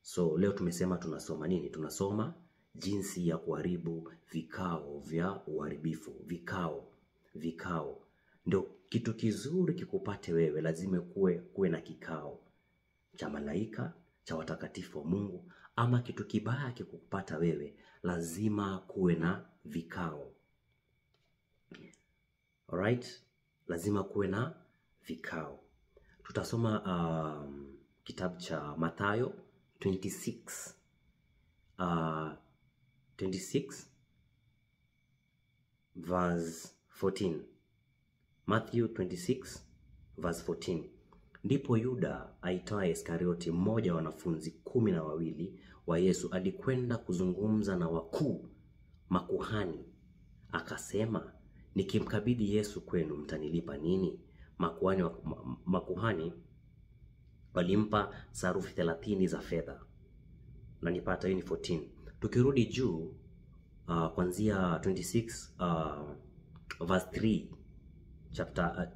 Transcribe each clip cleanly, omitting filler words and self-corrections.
So leo tumesema tunasoma nini? Tunasoma jinsi ya kuharibu vikao vya uharibifu. Vikao. Ndio kitu kizuri kikupate wewe, lazima kuwe na kikao cha malaika, cha watakatifu wa Mungu, ama kitu kibaya kikupata wewe, lazima kuwe na vikao. Alright? Lazima kuwe na vikao. Tutasoma kitabu cha Mathayo 26 verse 14. Matthew 26 verse 14. Ndipo Yuda aitwaye Iskarioti, mmoja wa wanafunzi 12 wa Yesu, alikwenda kuzungumza na wakuu makuhani, akasema, nikimkabidhi Yesu kwenu mtanilipa nini? Makuhani walimpa sarufi 30 za fedha. Na nipata hiyo ni 14. Tukirudi juu kuanzia 26 verse 3, chapter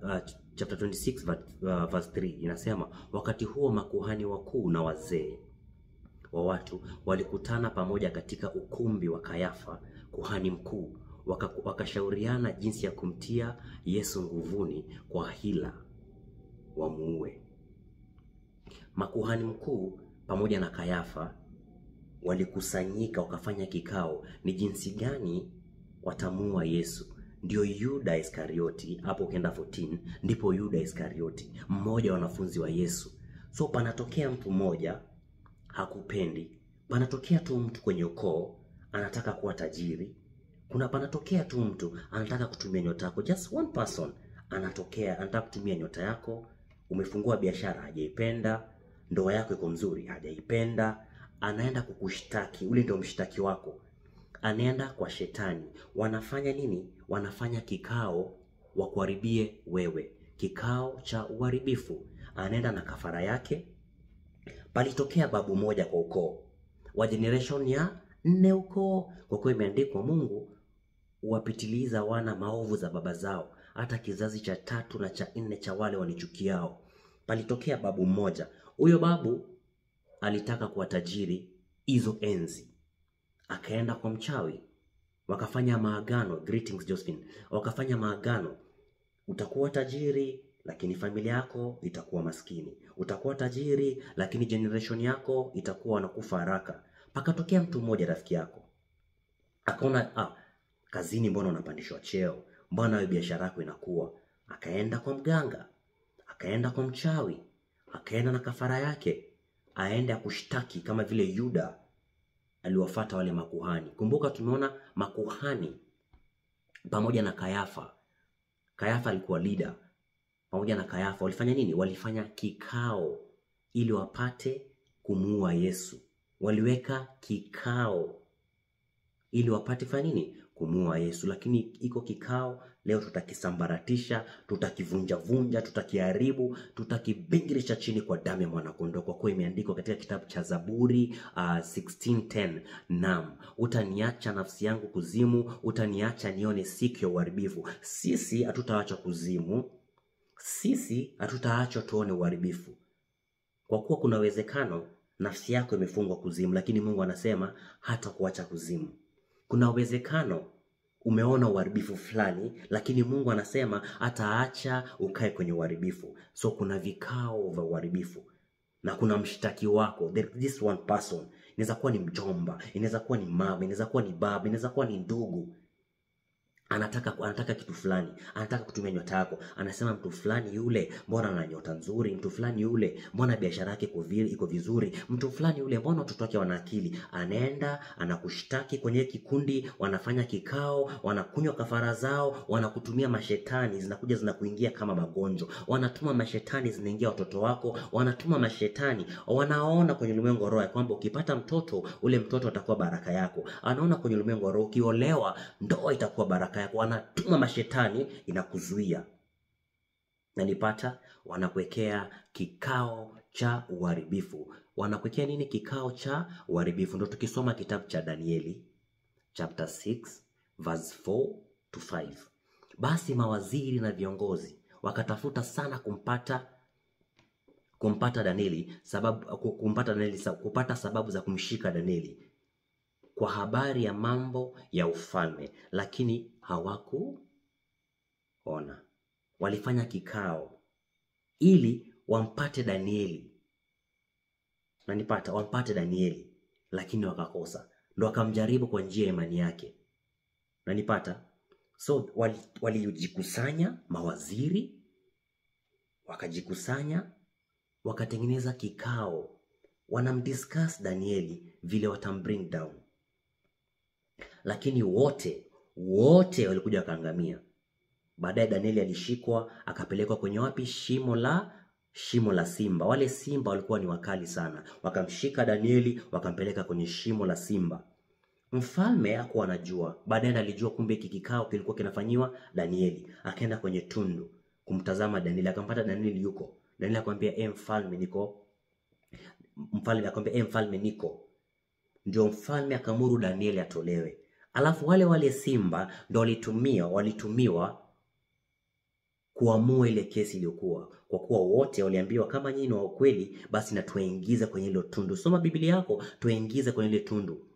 26 verse 3 inasema, wakati huo makuhani wakuu na wazee wa watu walikutana pamoja katika ukumbi wa Kayafa kuhani mkuu, wakashauriana jinsi ya kumtia Yesu nguvuni kwa hila wamuue. Makuhani mkuu pamoja na Kayafa walikusanyika, wakafanya kikao ni jinsi gani watamuua Yesu. Ndio Yuda Iskarioti, hapo ukienda 14, ndipo Yuda Iskarioti, mmoja wa wanafunzi wa Yesu. So panatokea mtu mmoja hakupendi, panatokea tu mtu kwenye ukoo anataka kuwa tajiri, panatokea tu mtu anataka kutumia nyota yako, just one person anatokea anataka kutumia nyota yako. Umefungua biashara, hajaipenda. Ndoa yako iko mzuri, hajaipenda. Anaenda kukushtaki, ule ndio mshtaki wako. Anaenda kwa shetani. Wanafanya nini? Wanafanya kikao wakuharibie wewe, kikao cha uharibifu. Anaenda na kafara yake. Palitokea babu moja kwa ukoo wa generation ya 4 ukoo, kwa kuwa imeandikwa Mungu wapitiliza wana maovu za baba zao, hata kizazi cha 3 na cha 4 cha wale wanichukiao. Palitokea babu mmoja. Huyo babu alitaka kuwa tajiri hizo enzi. Akaenda kwa mchawi, wakafanya maagano. Greetings Josephine. Wakafanya maagano, utakuwa tajiri lakini familia yako itakuwa maskini. Utakuwa tajiri lakini generation yako itakuwa wanakufa haraka. Pakatokea mtu mmoja rafiki yako, akaona kazini mbona unapandishwa cheo, mbona wewe biashara yako inakuwa. Akaenda kwa mganga, akaenda kwa mchawi, akaenda na kafara yake, aende akushtaki kama vile Yuda aliwafuata wale makuhani. Kumbuka tumeona makuhani pamoja na Kayafa. Kayafa alikuwa leader. Pamoja na Kayafa walifanya nini? Walifanya kikao ili wapate kumuua Yesu. Waliweka kikao ili wapate fanya nini? Kumuua Yesu. Lakini iko kikao leo tutakisambaratisha, tutakivunja, tutakiharibu, tutakibingirisha chini kwa damu ya mwanakondoo, kwa kuwa imeandikwa katika kitabu cha Zaburi 16:10, naam, utaniacha nafsi yangu kuzimu, utaniacha nione siku ya uharibifu. Sisi hatutaacha kuzimu, sisi hatutaacha tuone uharibifu, kwa kuwa kuna uwezekano nafsi yako imefungwa kuzimu, lakini Mungu anasema hata kuacha kuzimu. Kuna uwezekano umeona uharibifu fulani, lakini Mungu anasema hataacha ukae kwenye uharibifu. So kuna vikao vya uharibifu na kuna mshtaki wako. This one person, inaweza kuwa ni mjomba, inaweza kuwa ni mama, inaweza kuwa ni baba, inaweza kuwa ni ndugu. Anataka kitu fulani, anataka kutumia nyota yako. Anasema mtu fulani yule mbona ana nyota nzuri, mtu fulani yule mbona biashara yake iko vizuri, mtu fulani yule mbona watoto wake wana akili. Anaenda anakushtaki kwenye kikundi, wanafanya kikao, wanakunywa kafara zao, wanakutumia mashetani, zinakuja zinakuingia kama magonjwa. Wanatuma mashetani zinaingia watoto wako, wanatuma mashetani. Wanaona kwenye ulimwengu wa roho kwamba ukipata mtoto, ule mtoto atakuwa baraka yako. Anaona kwenye ulimwengu wa roho ukiolewa, ndoa itakuwa baraka yako. Wanatuma mashetani inakuzuia. Na nipata wanakuwekea kikao cha uharibifu. Wanakuwekea nini? Kikao cha uharibifu. Ndio tukisoma kitabu cha Danieli chapter 6 verse 4 to 5. Basi mawaziri na viongozi wakatafuta sana kumpata kupata Danieli kupata sababu za kumshika Danieli kwa habari ya mambo ya ufalme, lakini hawakuona. Walifanya kikao ili wampate Danieli. Wampate Danieli, lakini wakakosa. Ndio wakamjaribu kwa njia ya imani yake. So walijikusanya mawaziri, wakajikusanya, wakatengeneza kikao, wanamdiscuss Danieli vile watambring down. Lakini wote walikuja wakaangamia. Baadaye Danieli alishikwa, akapelekwa kwenye wapi? Shimo la simba. Wale simba walikuwa ni wakali sana. Wakamshika Danieli, wakampeleka kwenye shimo la simba. Mfalme hakuwa anajua. Baadaye alijua kumbe kikao kilikuwa kinafanyiwa Danieli. Akaenda kwenye tundu kumtazama Danieli, akampata Danieli yuko. Danieli akamwambia, mfalme niko. Mfalme akamwambia, mfalme niko. Ndio mfalme akamuru Danieli atolewe. Alafu wale simba ndio walitumiwa kuamua ile kesi iliyokuwa. Kwa kuwa wote waliambiwa kama nyinyi ni wa ukweli, basi na tuingize kwenye ile tundu. Soma Biblia yako, tuingize kwenye ile tundu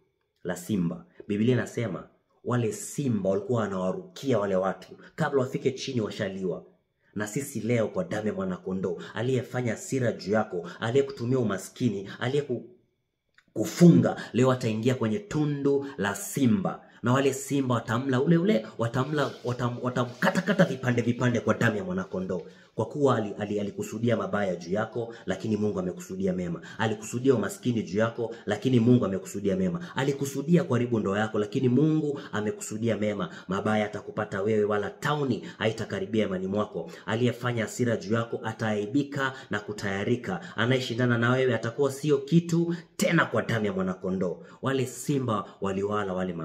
la simba. Biblia inasema wale simba walikuwa wanawarukia wale watu kabla wafike chini washaliwa. Na sisi leo kwa damu ya mwanakondoo, aliyefanya hasira juu yako, aliyekutumia umaskini, aliyekufunga, leo ataingia kwenye tundu la simba. Na wale simba watamla watamkata vipande kwa damu ya mwanakondoo. Kwa kuwa alikusudia mabaya juu yako, lakini Mungu amekusudia mema. Alikusudia umaskini juu yako, lakini Mungu amekusudia mema. Alikusudia kuharibu ndoa yako, lakini Mungu amekusudia mema. Mabaya atakupata wewe, wala tauni haitakaribia imani mwako. Aliyefanya hasira juu yako ataaibika na kutayarika. Anayeshindana na wewe atakuwa sio kitu tena kwa damu ya mwanakondoo. Wale simba waliwala wale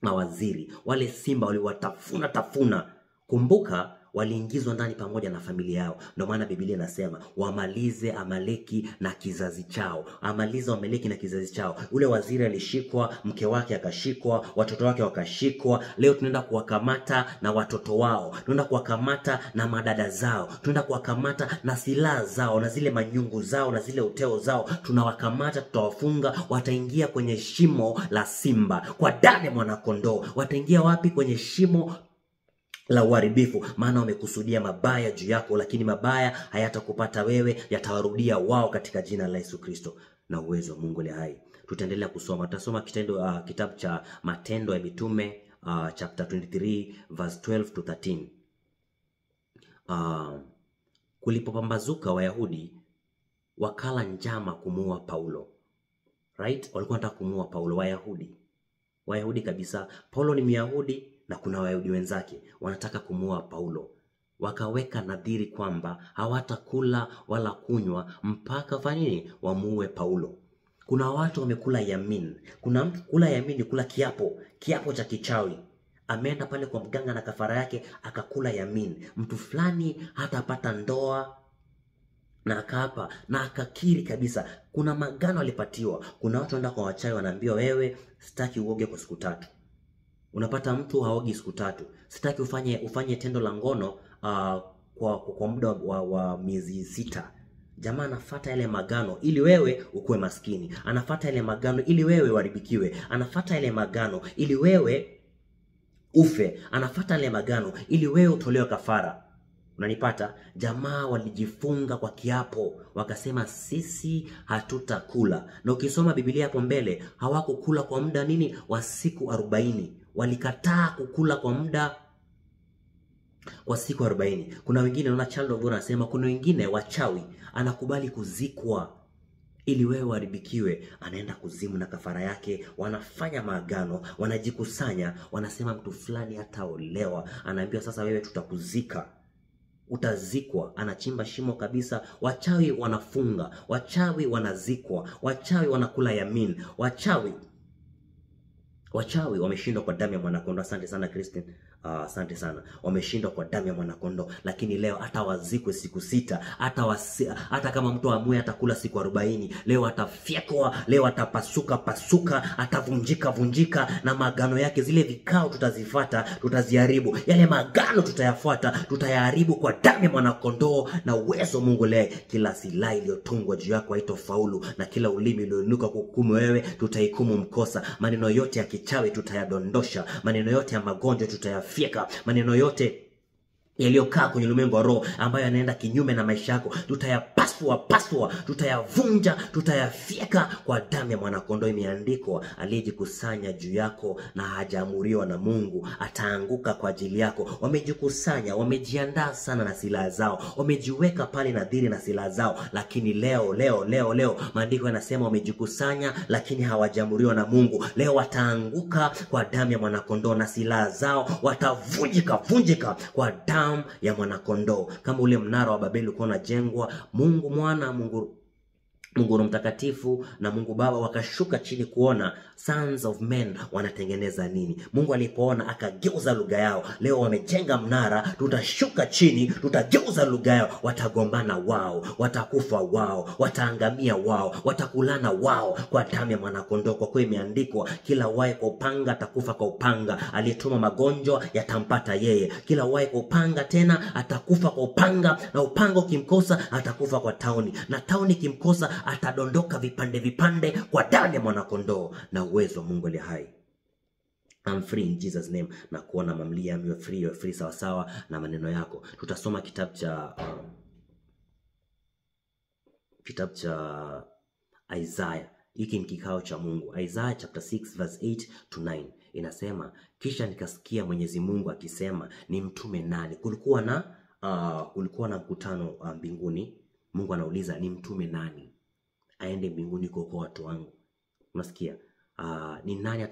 mawaziri. Wale simba waliwatafuna. Kumbuka waliingizwa ndani pamoja na familia yao. Ndio maana Biblia inasema wamalize Amaleki na kizazi chao. Amalize Amaleki na kizazi chao. Ule waziri alishikwa, mke wake akashikwa, watoto wake wakashikwa. Leo tunaenda kuwakamata na watoto wao. Tunaenda kuwakamata na madada zao. Tunaenda kuwakamata na silaha zao, na zile manyungu zao, na zile uteo zao. Tunawakamata, tutawafunga, wataingia kwenye shimo la simba kwa damu ya mwanakondoo. Wataingia wapi? Kwenye shimo la uharibifu. Maana wamekusudia mabaya juu yako, lakini mabaya hayatakupata wewe, yatawarudia wao katika jina la Yesu Kristo na uwezo wa Mungu aliye hai. Tutaendelea kusoma. Tutasoma kitabu cha Matendo ya Mitume chapter 23 verse 12 to 13. Kulipopambazuka, Wayahudi wakala njama kumuua Paulo. Right? Walikuwa wanataka kumuua Paulo. Wayahudi kabisa. Paulo ni Myahudi na kuna Wayahudi wenzake wanataka kumuua Paulo. Wakaweka nadhiri kwamba hawatakula wala kunywa mpaka wamuue Paulo. Kuna watu wamekula yamin. Kuna mtu kula yamin ni kula kiapo cha kichawi. Ameenda pale kwa mganga na kafara yake akakula yamin. Mtu fulani hatapata ndoa na akaapa na akakiri kabisa. Kuna magano alipatiwa. Kuna watu wanaenda kwa wachawi wanaambiwa, wewe sitaki uoge kwa siku 3. Unapata mtu haogi siku 3. Sitaki ufanye tendo la ngono kwa muda wa miezi 6. Jamaa anafuata yale magano ili wewe ukue maskini. Anafuata yale magano ili wewe uharibikiwe. Anafuata yale magano ili wewe ufe. Anafuata yale magano ili wewe utolewe kafara. Unanipata? Jamaa walijifunga kwa kiapo, wakasema sisi hatutakula. Na ukisoma Biblia hapo mbele, hawakukula kwa muda wa siku 40. Walikataa kukula kwa siku 40. Kuna wengine naona Child of God anasema kuna wengine wachawi anakubali kuzikwa ili wewe uharibikiwe. Anaenda kuzimu na kafara yake. Wanafanya maagano, wanajikusanya, wanasema mtu fulani hataolewa. Anaambiwa sasa wewe tutakuzika. Utazikwa. Anachimba shimo kabisa. Wachawi wanafunga, wachawi wanazikwa, wachawi wanakula yamin. Wachawi wameshindwa kwa damu ya mwanakondoo. Asante sana Christine. Asante sana. Wameshindwa kwa damu ya mwanakondoo. Lakini leo hata wazikwe siku 6, hata kama mtu amue atakula siku 40, leo atafyekwa, leo atapasuka, atavunjika na magano yake. Zile vikao tutazifuata, tutaziharibu. Yale magano tutayafuata, tutayaharibu kwa damu ya mwanakondoo na uwezo Mungu. Leo kila silaha iliyotungwa juu yako haitofaulu, na kila ulimi ulioinuka kuhukumu wewe tutahukumu mkosa. Maneno yote ya kichawi tutayadondosha, maneno yote ya magonjwa tutayafyeka, maneno yote yaliyokaa kwenye ulimwengu wa roho ambayo yanaenda kinyume na maisha yako tutayapasua, tutayavunja, tutayafyeka kwa damu ya mwanakondoo. Imeandikwa, aliyejikusanya juu yako na hajaamuriwa na Mungu ataanguka kwa ajili yako. Wamejikusanya, wamejiandaa sana na silaha zao, wamejiweka pale nadhiri na silaha zao, lakini leo maandiko yanasema wamejikusanya lakini hawajaamuriwa na Mungu. Leo wataanguka kwa damu ya mwanakondoo na silaha zao watavunjika kwa damu ya mwanakondoo. Kama ule mnara wa Babeli ulikuwa unajengwa, Mungu Mwana, Mungu Roho Mtakatifu na Mungu Baba wakashuka chini kuona sons of men wanatengeneza nini. Mungu alipoona akageuza lugha yao. Leo wamejenga mnara, tutashuka chini, tutageuza lugha yao. Watagombana wao, watakufa wao, wataangamia wao, watakulana wao kwa damu ya mwanakondoo. Kwa kuwa imeandikwa, kila wae kwa upanga atakufa kwa upanga, aliyetuma magonjwa yatampata yeye. Kila wae kwa upanga tena atakufa kwa upanga, na upanga ukimkosa atakufa kwa tauni, na tauni kimkosa atadondoka vipande kwa damu ya mwanakondoo na uwezo wa Mungu aliye hai. I'm free in Jesus name. Na kuona mamlia you're free sawa na maneno yako. Tutasoma kitabu cha Isaiah. Hiki ni kikao cha Mungu. Isaiah chapter 6 verse 8 to 9 inasema, kisha nikasikia Mwenyezi Mungu akisema, ni mtume nani? Kulikuwa na mkutano mbinguni. Mungu anauliza, ni mtume nani aende mbinguni kwa watu wangu? Unasikia? Ni nani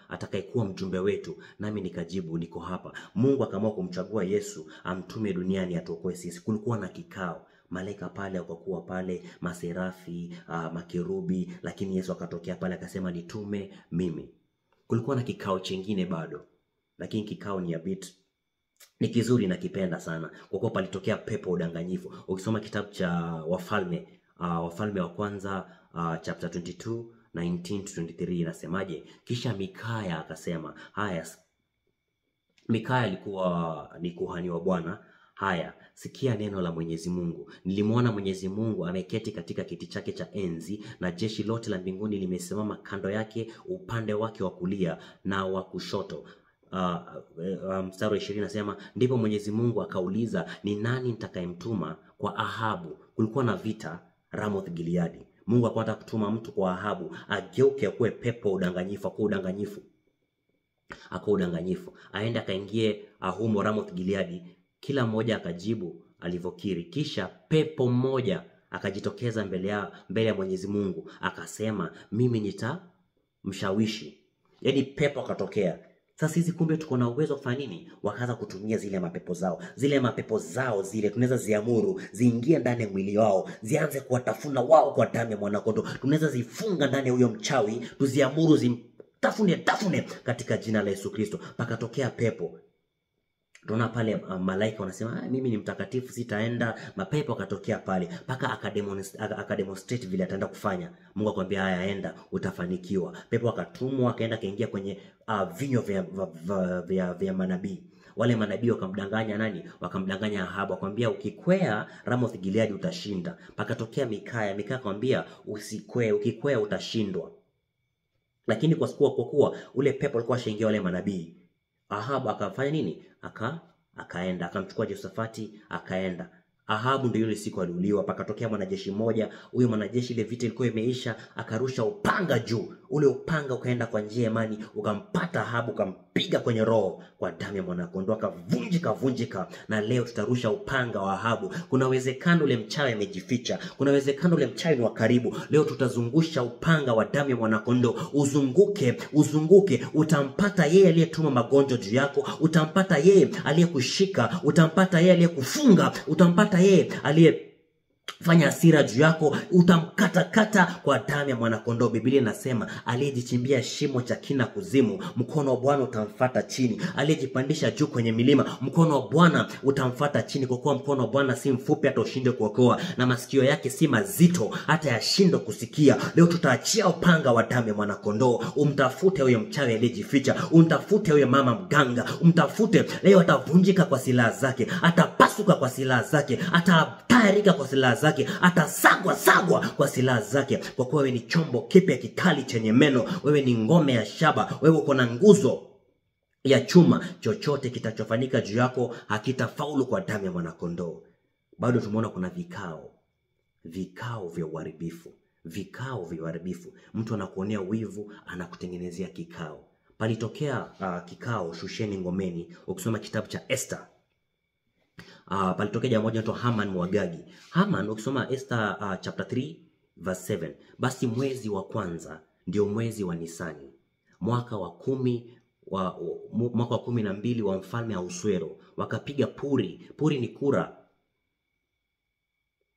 atakayekuwa mjumbe wetu? Nami nikajibu, niko hapa. Mungu akaamua kumchagua Yesu amtume duniani atuokoe sisi. Kulikuwa na kikao, malaika pale wakakuwa pale, maserafi, makerubi, lakini Yesu akatokea pale akasema, nitume mimi. Kulikuwa na kikao chingine bado, lakini kikao ni kizuri na kipenda sana, kwa kuwa palitokea pepo udanganyifu. Ukisoma kitabu cha Wafalme wa kwanza chapter 22 19 to 23 inasemaje? Kisha Mikaya akasema, haya, Mikaya alikuwa ni kuhani wa Bwana. Haya, sikia neno la Mwenyezi Mungu. Nilimwona Mwenyezi Mungu ameketi katika kiti chake cha enzi, na jeshi lote la mbinguni limesimama kando yake, upande wake wa kulia na wa kushoto. Mstari wa 20 nasema, ndipo Mwenyezi Mungu akauliza, ni nani nitakayemtuma kwa Ahabu? Kulikuwa na vita Ramoth Gileadi. Mungu akwenda kutuma mtu kwa Ahabu ageuke akuwe pepo udanganyifu, udanganyifu. Aende akaingie humo Ramoth Gileadi. Kila mmoja akajibu alivyokiri. Kisha pepo mmoja akajitokeza mbele ya Mwenyezi Mungu akasema, mimi nitamshawishi. Yaani pepo akatokea. Sasa hizi kumbe tuko na uwezo kufanya nini? Wakaanza kutumia zile mapepo zao zile tunaweza ziamuru ziingie ndani ya mwili wao, zianze kuwatafuna wao kwa damu ya mwanakondoo. Tunaweza zifunga ndani ya huyo mchawi, tuziamuru tafune katika jina la Yesu Kristo. Pakatokea pepo. Tunaona pale malaika wanasema, mimi ni mtakatifu sitaenda. Mapepo akatokea pale, paka akademonstrate vile ataenda kufanya. Mungu akamwambia, haya, enda, utafanikiwa. Pepo akatumwa akaenda kaingia kwenye vinyo vya manabii. Wale manabii wakamdanganya nani? Wakamdanganya Ahabu, akamwambia, ukikwea Ramoth Gileadi utashinda. Pakatokea Mikaya akamwambia, usikwee, ukikwea utashindwa. Lakini kwa kuwa ule pepo alikuwa ashaingia wale manabii, Ahabu akafanya nini? Akaenda akamchukua Josafati akaenda. Ahabu ndio yule siku aliuliwa. Pakatokea mwanajeshi mmoja. Huyo mwanajeshi, ile vita ilikuwa imeisha, akarusha upanga juu. Ule upanga ukaenda kwa njia ya imani, ukampata Ahabu, ukampiga kwenye roho kwa damu ya mwanakondoo, akavunjika. Na leo tutarusha upanga wa Ahabu. Kuna uwezekano ule mchawi amejificha, kuna uwezekano ule mchawi ni wa karibu. Leo tutazungusha upanga wa damu ya mwanakondoo, uzunguke. Utampata yeye aliyetuma magonjwa juu yako, utampata yeye aliyekushika, utampata yeye aliyekufunga, utampata yeye fanya hasira juu yako, utamkatakata kwa damu ya mwanakondoo. Biblia inasema aliyejichimbia shimo cha kina kuzimu, mkono wa Bwana utamfuata chini. Aliyejipandisha juu kwenye milima, mkono wa Bwana utamfuata chini. Kwa kuwa mkono wa Bwana si mfupi hata ushinde kuokoa, na masikio yake si mazito hata yashindwe kusikia. Leo tutaachia upanga wa damu ya mwanakondoo. Umtafute huyo mchawi aliyejificha, umtafute huyo mama mganga, umtafute. Leo atavunjika kwa silaha zake, atapasuka kwa silaha zake, atatayarika kwa silaha zake, atasagwa kwa silaha zake. Kwa kuwa wewe ni chombo kipya kikali chenye meno, wewe ni ngome ya shaba, wewe uko na nguzo ya chuma. Chochote kitachofanyika juu yako hakitafaulu kwa damu ya mwanakondoo. Bado tumeona kuna vikao vya uharibifu, mtu anakuonea wivu, anakutengenezea kikao. Palitokea kikao Shusheni ngomeni. Ukisoma kitabu cha Esther, palitokea jamaa mmoja anaitwa Haman Mwagagi. Haman, ukisoma Esther chapter 3 verse 7, basi mwezi wa kwanza ndio mwezi wa Nisani, mwaka wa 12 wa mfalme Ahasuero, wakapiga puri ni kura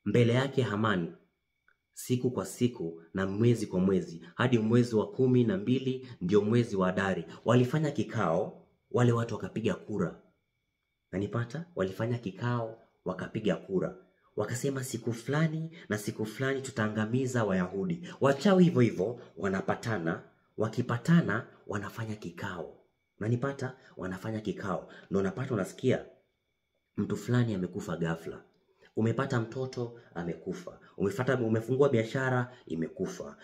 mbele yake Hamani, siku kwa siku na mwezi kwa mwezi, hadi mwezi wa 12 ndio mwezi wa Adari. Walifanya kikao, wale watu wakapiga kura. Nanipata? Walifanya kikao, wakapiga kura. Wakasema siku fulani na siku fulani tutaangamiza Wayahudi. Wachawi hivyo hivyo wanapatana, wakipatana wanafanya kikao. Nanipata? Wanafanya kikao. Ndio unapata unasikia mtu fulani amekufa ghafla. Umepata mtoto amekufa. Umefungua biashara imekufa.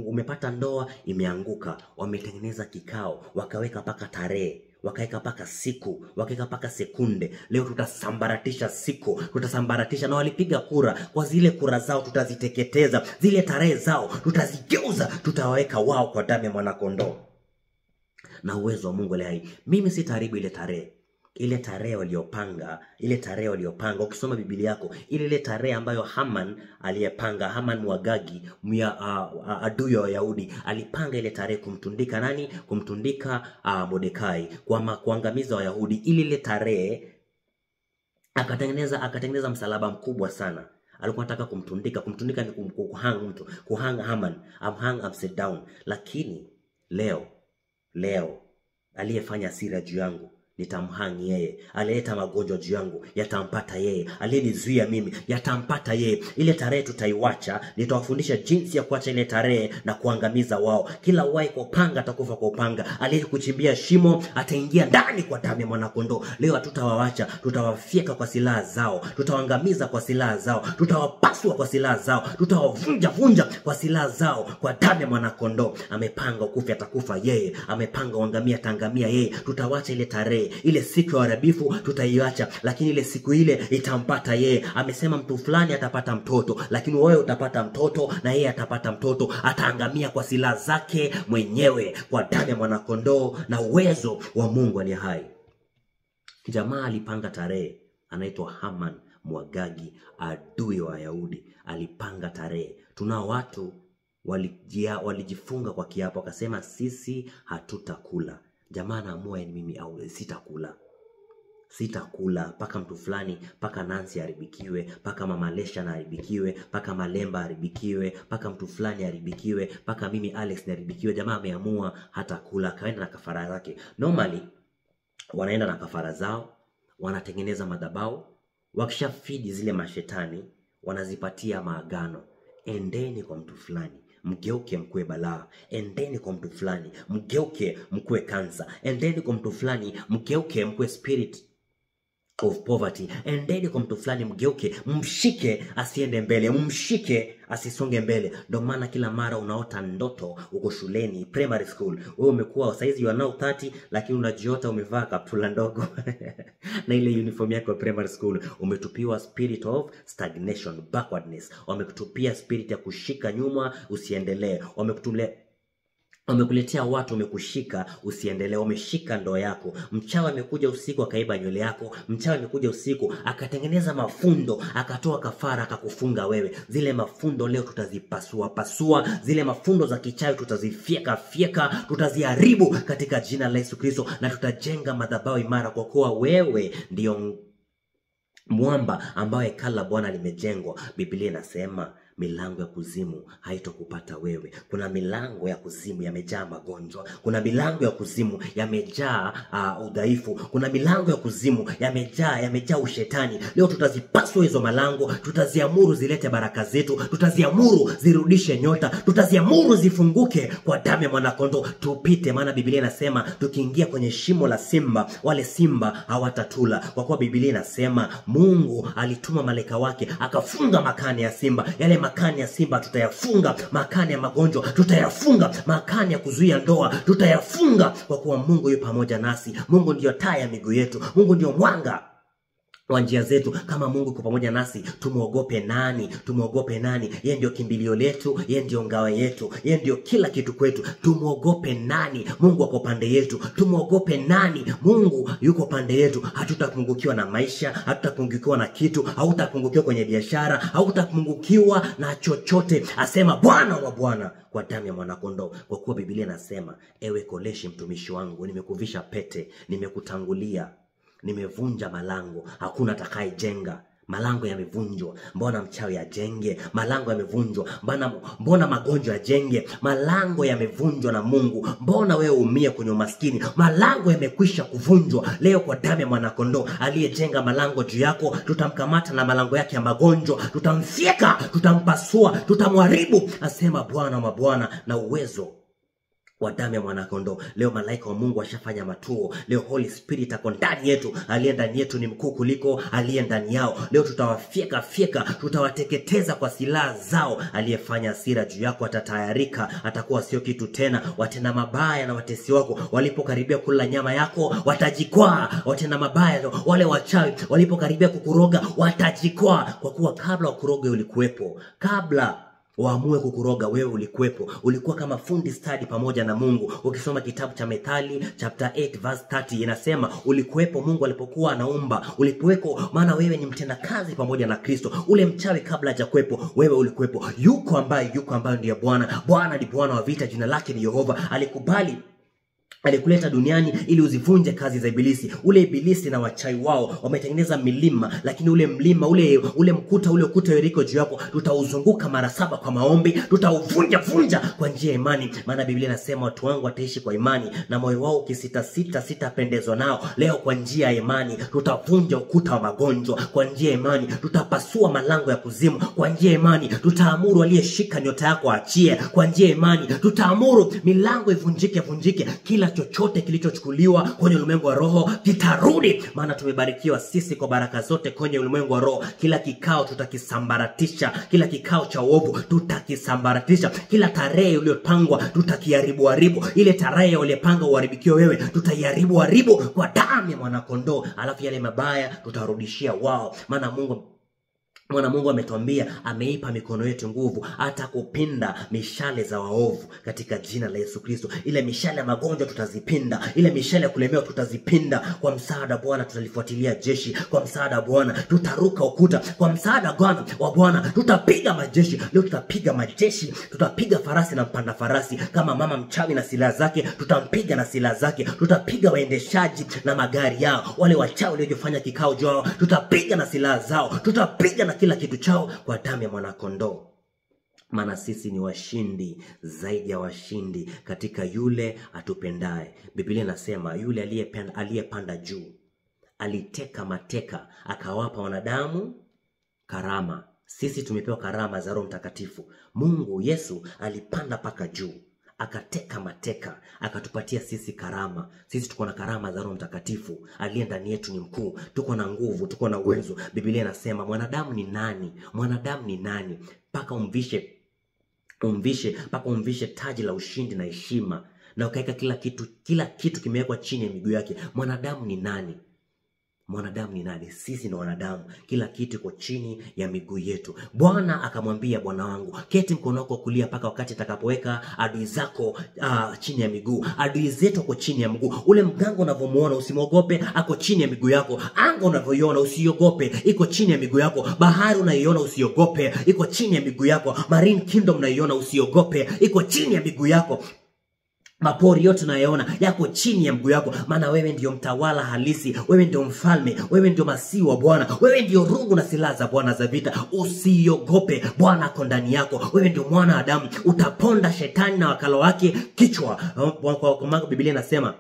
Umepata ndoa imeanguka. Wametengeneza kikao, wakaweka paka tarehe, wakaweka paka siku, wakaweka paka sekunde. Leo tutasambaratisha siku, tutasambaratisha. Na walipiga kura, kwa zile kura zao tutaziteketeza, zile tarehe zao tutazigeuza, tutawaweka wao kwa damu ya mwanakondoo. Na uwezo wa Mungu leo, mimi sitaharibu ile tarehe waliopanga. Ukisoma Biblia yako, ile tarehe ambayo Haman aliyepanga, Haman Mwagagi, adui wa Wayahudi, alipanga ile tarehe kumtundika nani? Kumtundika Mordekai, kuangamiza Wayahudi. Ile tarehe akatengeneza msalaba mkubwa sana. Alikuwa anataka kumtundika ni kuhang mtu, kuhang Haman, hang upside down. Lakini leo aliyefanya hasira juu yangu nitamhangi yeye. Alileta magonjwa juu yangu, yatampata yeye. Aliyenizuia mimi, yatampata yeye. Ile tarehe tutaiwacha, nitawafundisha jinsi ya kuacha ile tarehe na kuangamiza wao. Kila wai kwa upanga atakufa kwa upanga. Aliyekuchimbia shimo ataingia ndani kwa damu ya mwanakondoo. Leo hatutawawacha, tutawafyeka kwa silaha zao, tutawaangamiza kwa silaha zao, tutawapasua kwa silaha zao, tutawavunja kwa silaha zao kwa damu ya mwanakondoo. Amepanga ukufe, atakufa yeye. Amepanga uangamia, ataangamia yeye. Tutawacha ile tarehe. Ile siku ya uharibifu tutaiacha, lakini ile siku ile itampata yeye. Amesema mtu fulani atapata mtoto, lakini wewe utapata mtoto na yeye atapata mtoto. Ataangamia kwa silaha zake mwenyewe kwa damu ya mwanakondoo na uwezo wa Mungu aliye hai. Jamaa alipanga tarehe, anaitwa Haman Mwagagi, adui wa Wayahudi. Alipanga tarehe. Tunao watu walijifunga kwa kiapo, wakasema sisi hatutakula. Jamaa anaamua mimi au sitakula paka mtu fulani, paka Nancy haribikiwe, paka Mama Lesha na haribikiwe, paka Malemba haribikiwe, paka mtu fulani haribikiwe, paka mimi Alex haribikiwe. Jamaa ameamua hatakula, kaenda na kafara zake. Normally wanaenda na kafara zao, wanatengeneza madhabahu, wakishafidi zile mashetani, wanazipatia maagano. Endeni kwa mtu fulani, mgeuke mkue balaa. Endeni kwa mtu fulani, mgeuke mkue kansa. Endeni kwa mtu fulani, mgeuke mkue spirit of poverty. Endeni kwa mtu fulani, mgeuke, mshike asiende mbele, mshike asisonge mbele. Ndio maana kila mara unaota ndoto uko shuleni, primary school. Wewe umekuwa saizi you are now 30, lakini unajiota umevaa kaptula ndogo na ile uniform yako primary school. Umetupiwa spirit of stagnation, backwardness. Wamekutupia spirit ya kushika nyuma usiendelee. Wamekuletea watu wamekushika usiendelee. Wameshika ndoa yako. Mchawi amekuja usiku akaiba nywele yako. Mchawi amekuja usiku akatengeneza mafundo, akatoa kafara, akakufunga wewe. Zile mafundo leo tutazipasua. Zile mafundo za kichawi tutazifyeka, tutaziharibu katika jina la Yesu Kristo, na tutajenga madhabahu imara, kwa kuwa wewe mwamba ambao hekalu la Bwana limejengwa, Biblia inasema milango ya kuzimu haitokupata wewe. Kuna milango ya kuzimu yamejaa magonjwa, kuna milango ya kuzimu yamejaa udhaifu, kuna milango ya kuzimu yamejaa ushetani. Leo tutazipaswa hizo malango, tutaziamuru zilete baraka zetu, tutaziamuru zirudishe nyota, tutaziamuru zifunguke kwa damu ya mwanakondoo, tupite. Maana Biblia inasema tukiingia kwenye shimo la simba, wale simba hawatatula, kwa kuwa Biblia inasema Mungu alituma malaika wake akafunga makani ya simba. Yale makani ya simba tutayafunga, makani ya magonjwa tutayafunga, makani ya kuzuia ndoa tutayafunga, kwa kuwa Mungu yu pamoja nasi. Mungu ndiyo taa ya miguu yetu, Mungu ndiyo mwanga wa njia zetu. Kama Mungu yuko pamoja nasi, tumuogope nani? Tumuogope nani? Yeye ndio kimbilio letu, yeye ndio ngao yetu, yeye ndio kila kitu kwetu. Tumuogope nani? Mungu yuko pande yetu. Tumuogope nani? Mungu yuko pande yetu. Hatutapungukiwa na maisha, hatutapungukiwa na kitu, hautapungukiwa kwenye biashara, hautapungukiwa na chochote. Asema Bwana wa Bwana kwa damu ya mwanakondoo. Kwa kuwa Biblia inasema, ewe Koleshi mtumishi wangu, nimekuvisha pete, nimekutangulia, nimevunja malango, hakuna atakayejenga. Malango yamevunjwa, mbona mchawi ajenge? Malango yamevunjwa, mbona magonjwa ajenge? Malango yamevunjwa na Mungu, mbona wewe umie kwenye umaskini? Malango yamekwisha kuvunjwa leo kwa damu ya mwanakondoo. Aliyejenga malango juu yako, tutamkamata na malango yake ya magonjwa, tutamfyeka, tutampasua, tutamharibu. Asema Bwana wa mabwana, na uwezo wa damu ya mwanakondoo. Leo malaika wa Mungu washafanya matuo. Leo Holy Spirit ako ndani yetu. Aliye ndani yetu ni mkuu kuliko aliye ndani yao. Leo tutawafyeka, tutawateketeza kwa silaha zao. Aliyefanya hasira juu yako atatayarika, atakuwa sio kitu tena. Watenda mabaya na watesi wako walipokaribia kula nyama yako, watajikwaa. Watenda mabaya, wale wachawi, walipokaribia kukuroga, watajikwaa. Kwa kuwa kabla wakuroge ulikuwepo. Kabla waamue kukuroga wewe ulikuwepo. Ulikuwa kama fundi stadi pamoja na Mungu. Ukisoma kitabu cha Methali chapter 8 verse 30 inasema ulikuwepo Mungu alipokuwa anaumba. Ulikuwepo maana wewe ni mtenda kazi pamoja na Kristo. Ule mchawi kabla hajakuwepo, wewe ulikuwepo. Yuko ambaye ndiye Bwana. Bwana ni Bwana wa vita, jina lake ni Yehova. Alikuleta duniani ili uzivunje kazi za ibilisi. Ule ibilisi na wachai wao wametengeneza milima, lakini ule mlima, ule ukuta wa Yeriko juu yako, tutauzunguka mara 7 kwa maombi, tutauvunja kwa njia ya imani. Maana Biblia inasema watu wangu wataishi kwa imani, na moyo wao ukisita sitapendezwa nao. Leo kwa njia ya imani tutavunja ukuta wa magonjwa, kwa njia ya imani tutapasua malango ya kuzimu, kwa njia ya imani tutaamuru aliyeshika nyota yako achie, kwa njia ya imani tutaamuru milango ivunjike. Kila chochote kilichochukuliwa kwenye ulimwengu wa roho kitarudi, maana tumebarikiwa sisi kwa baraka zote kwenye ulimwengu wa roho. Kila kikao tutakisambaratisha, kila kikao cha uovu tutakisambaratisha, kila tarehe iliyopangwa tutakiharibu. Ile tarehe uliyopanga uharibikiwe wewe, tutaiharibu kwa damu ya mwanakondoo. Alafu yale mabaya tutarudishia wao, maana Mungu ametuambia, ameipa mikono yetu nguvu hata kupinda mishale za waovu katika jina la Yesu Kristo. Ile mishale ya magonjwa tutazipinda, ile mishale ya kulemewa tutazipinda. Kwa msaada Bwana tutalifuatilia jeshi, kwa msaada Bwana tutaruka ukuta, kwa msaada wa Bwana tutapiga majeshi. Leo tutapiga majeshi, tutapiga farasi na mpanda farasi. Kama mama mchawi na silaha zake, tutampiga na silaha zake. Tutapiga waendeshaji na magari yao, wale wachawi waliofanya kikao jao, tutapiga na silaha zao, tutapiga na kila kitu chao kwa damu ya mwanakondoo. Maana sisi ni washindi zaidi ya washindi katika yule atupendaye. Biblia inasema yule aliyepanda juu aliteka mateka akawapa wanadamu karama. Sisi tumepewa karama za Roho Mtakatifu. Mungu Yesu alipanda paka juu, akateka mateka, akatupatia sisi karama. Sisi tuko na karama za Roho Mtakatifu. Aliye ndani yetu ni mkuu. Tuko na nguvu, tuko na uwezo. Biblia inasema mwanadamu ni nani? Mwanadamu ni nani paka umvishe taji la ushindi na heshima, na ukaweka kila kitu kimewekwa chini ya miguu yake. Mwanadamu ni nani? Mwanadamu ni nani? Sisi ni wanadamu. Kila kitu iko chini ya miguu yetu. Bwana akamwambia Bwana wangu, keti mkono wako kulia mpaka wakati atakapoweka adui zako chini ya miguu. Adui zetu wako chini ya miguu. Ule mganga unavomuona usimwogope, ako chini ya miguu yako. Anga unavoiona usiogope, iko chini ya miguu yako. Bahari unaiona usiogope, iko chini ya miguu yako. Marine Kingdom unaiona usiogope, iko chini ya miguu yako. Mapori yote unayoona yako chini ya mguu yako, maana wewe ndio mtawala halisi, wewe ndio mfalme, wewe ndio masihi wa Bwana, wewe ndio rungu na silaha za Bwana za vita. Usiogope, Bwana ako ndani yako. Wewe ndio mwana Adamu, utaponda shetani na wakala wake kichwa. Kwa maana Biblia inasema,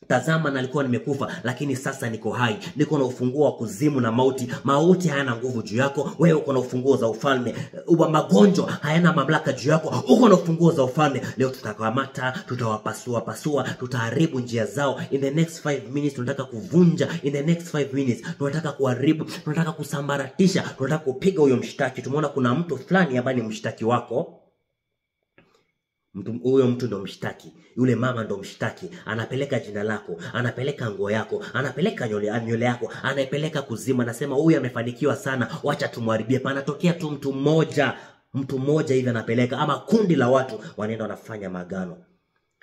tazama nalikuwa nimekufa, lakini sasa niko hai. Niko na ufunguo wa kuzimu na mauti. Mauti hayana nguvu juu yako. Wewe uko na ufunguo za ufalme. Magonjwa hayana mamlaka juu yako. Uko na ufunguo za ufalme. Leo tutakamata, tutawapasua, tutaharibu njia zao. In the next 5 minutes tunataka kuvunja. In the next 5 minutes tunataka kuharibu, tunataka kusambaratisha, tunataka kupiga huyo mshtaki. Tumeona kuna mtu fulani ambaye ni mshtaki wako. Huyo mtu ndo mshtaki, yule mama ndo mshtaki. Anapeleka jina lako, anapeleka nguo yako, anapeleka nywele yako, anapeleka kuzima. Anasema huyu amefanikiwa sana, wacha tumharibie. Panatokea tu mtu mmoja hivi anapeleka, ama kundi la watu wanaenda wanafanya magano.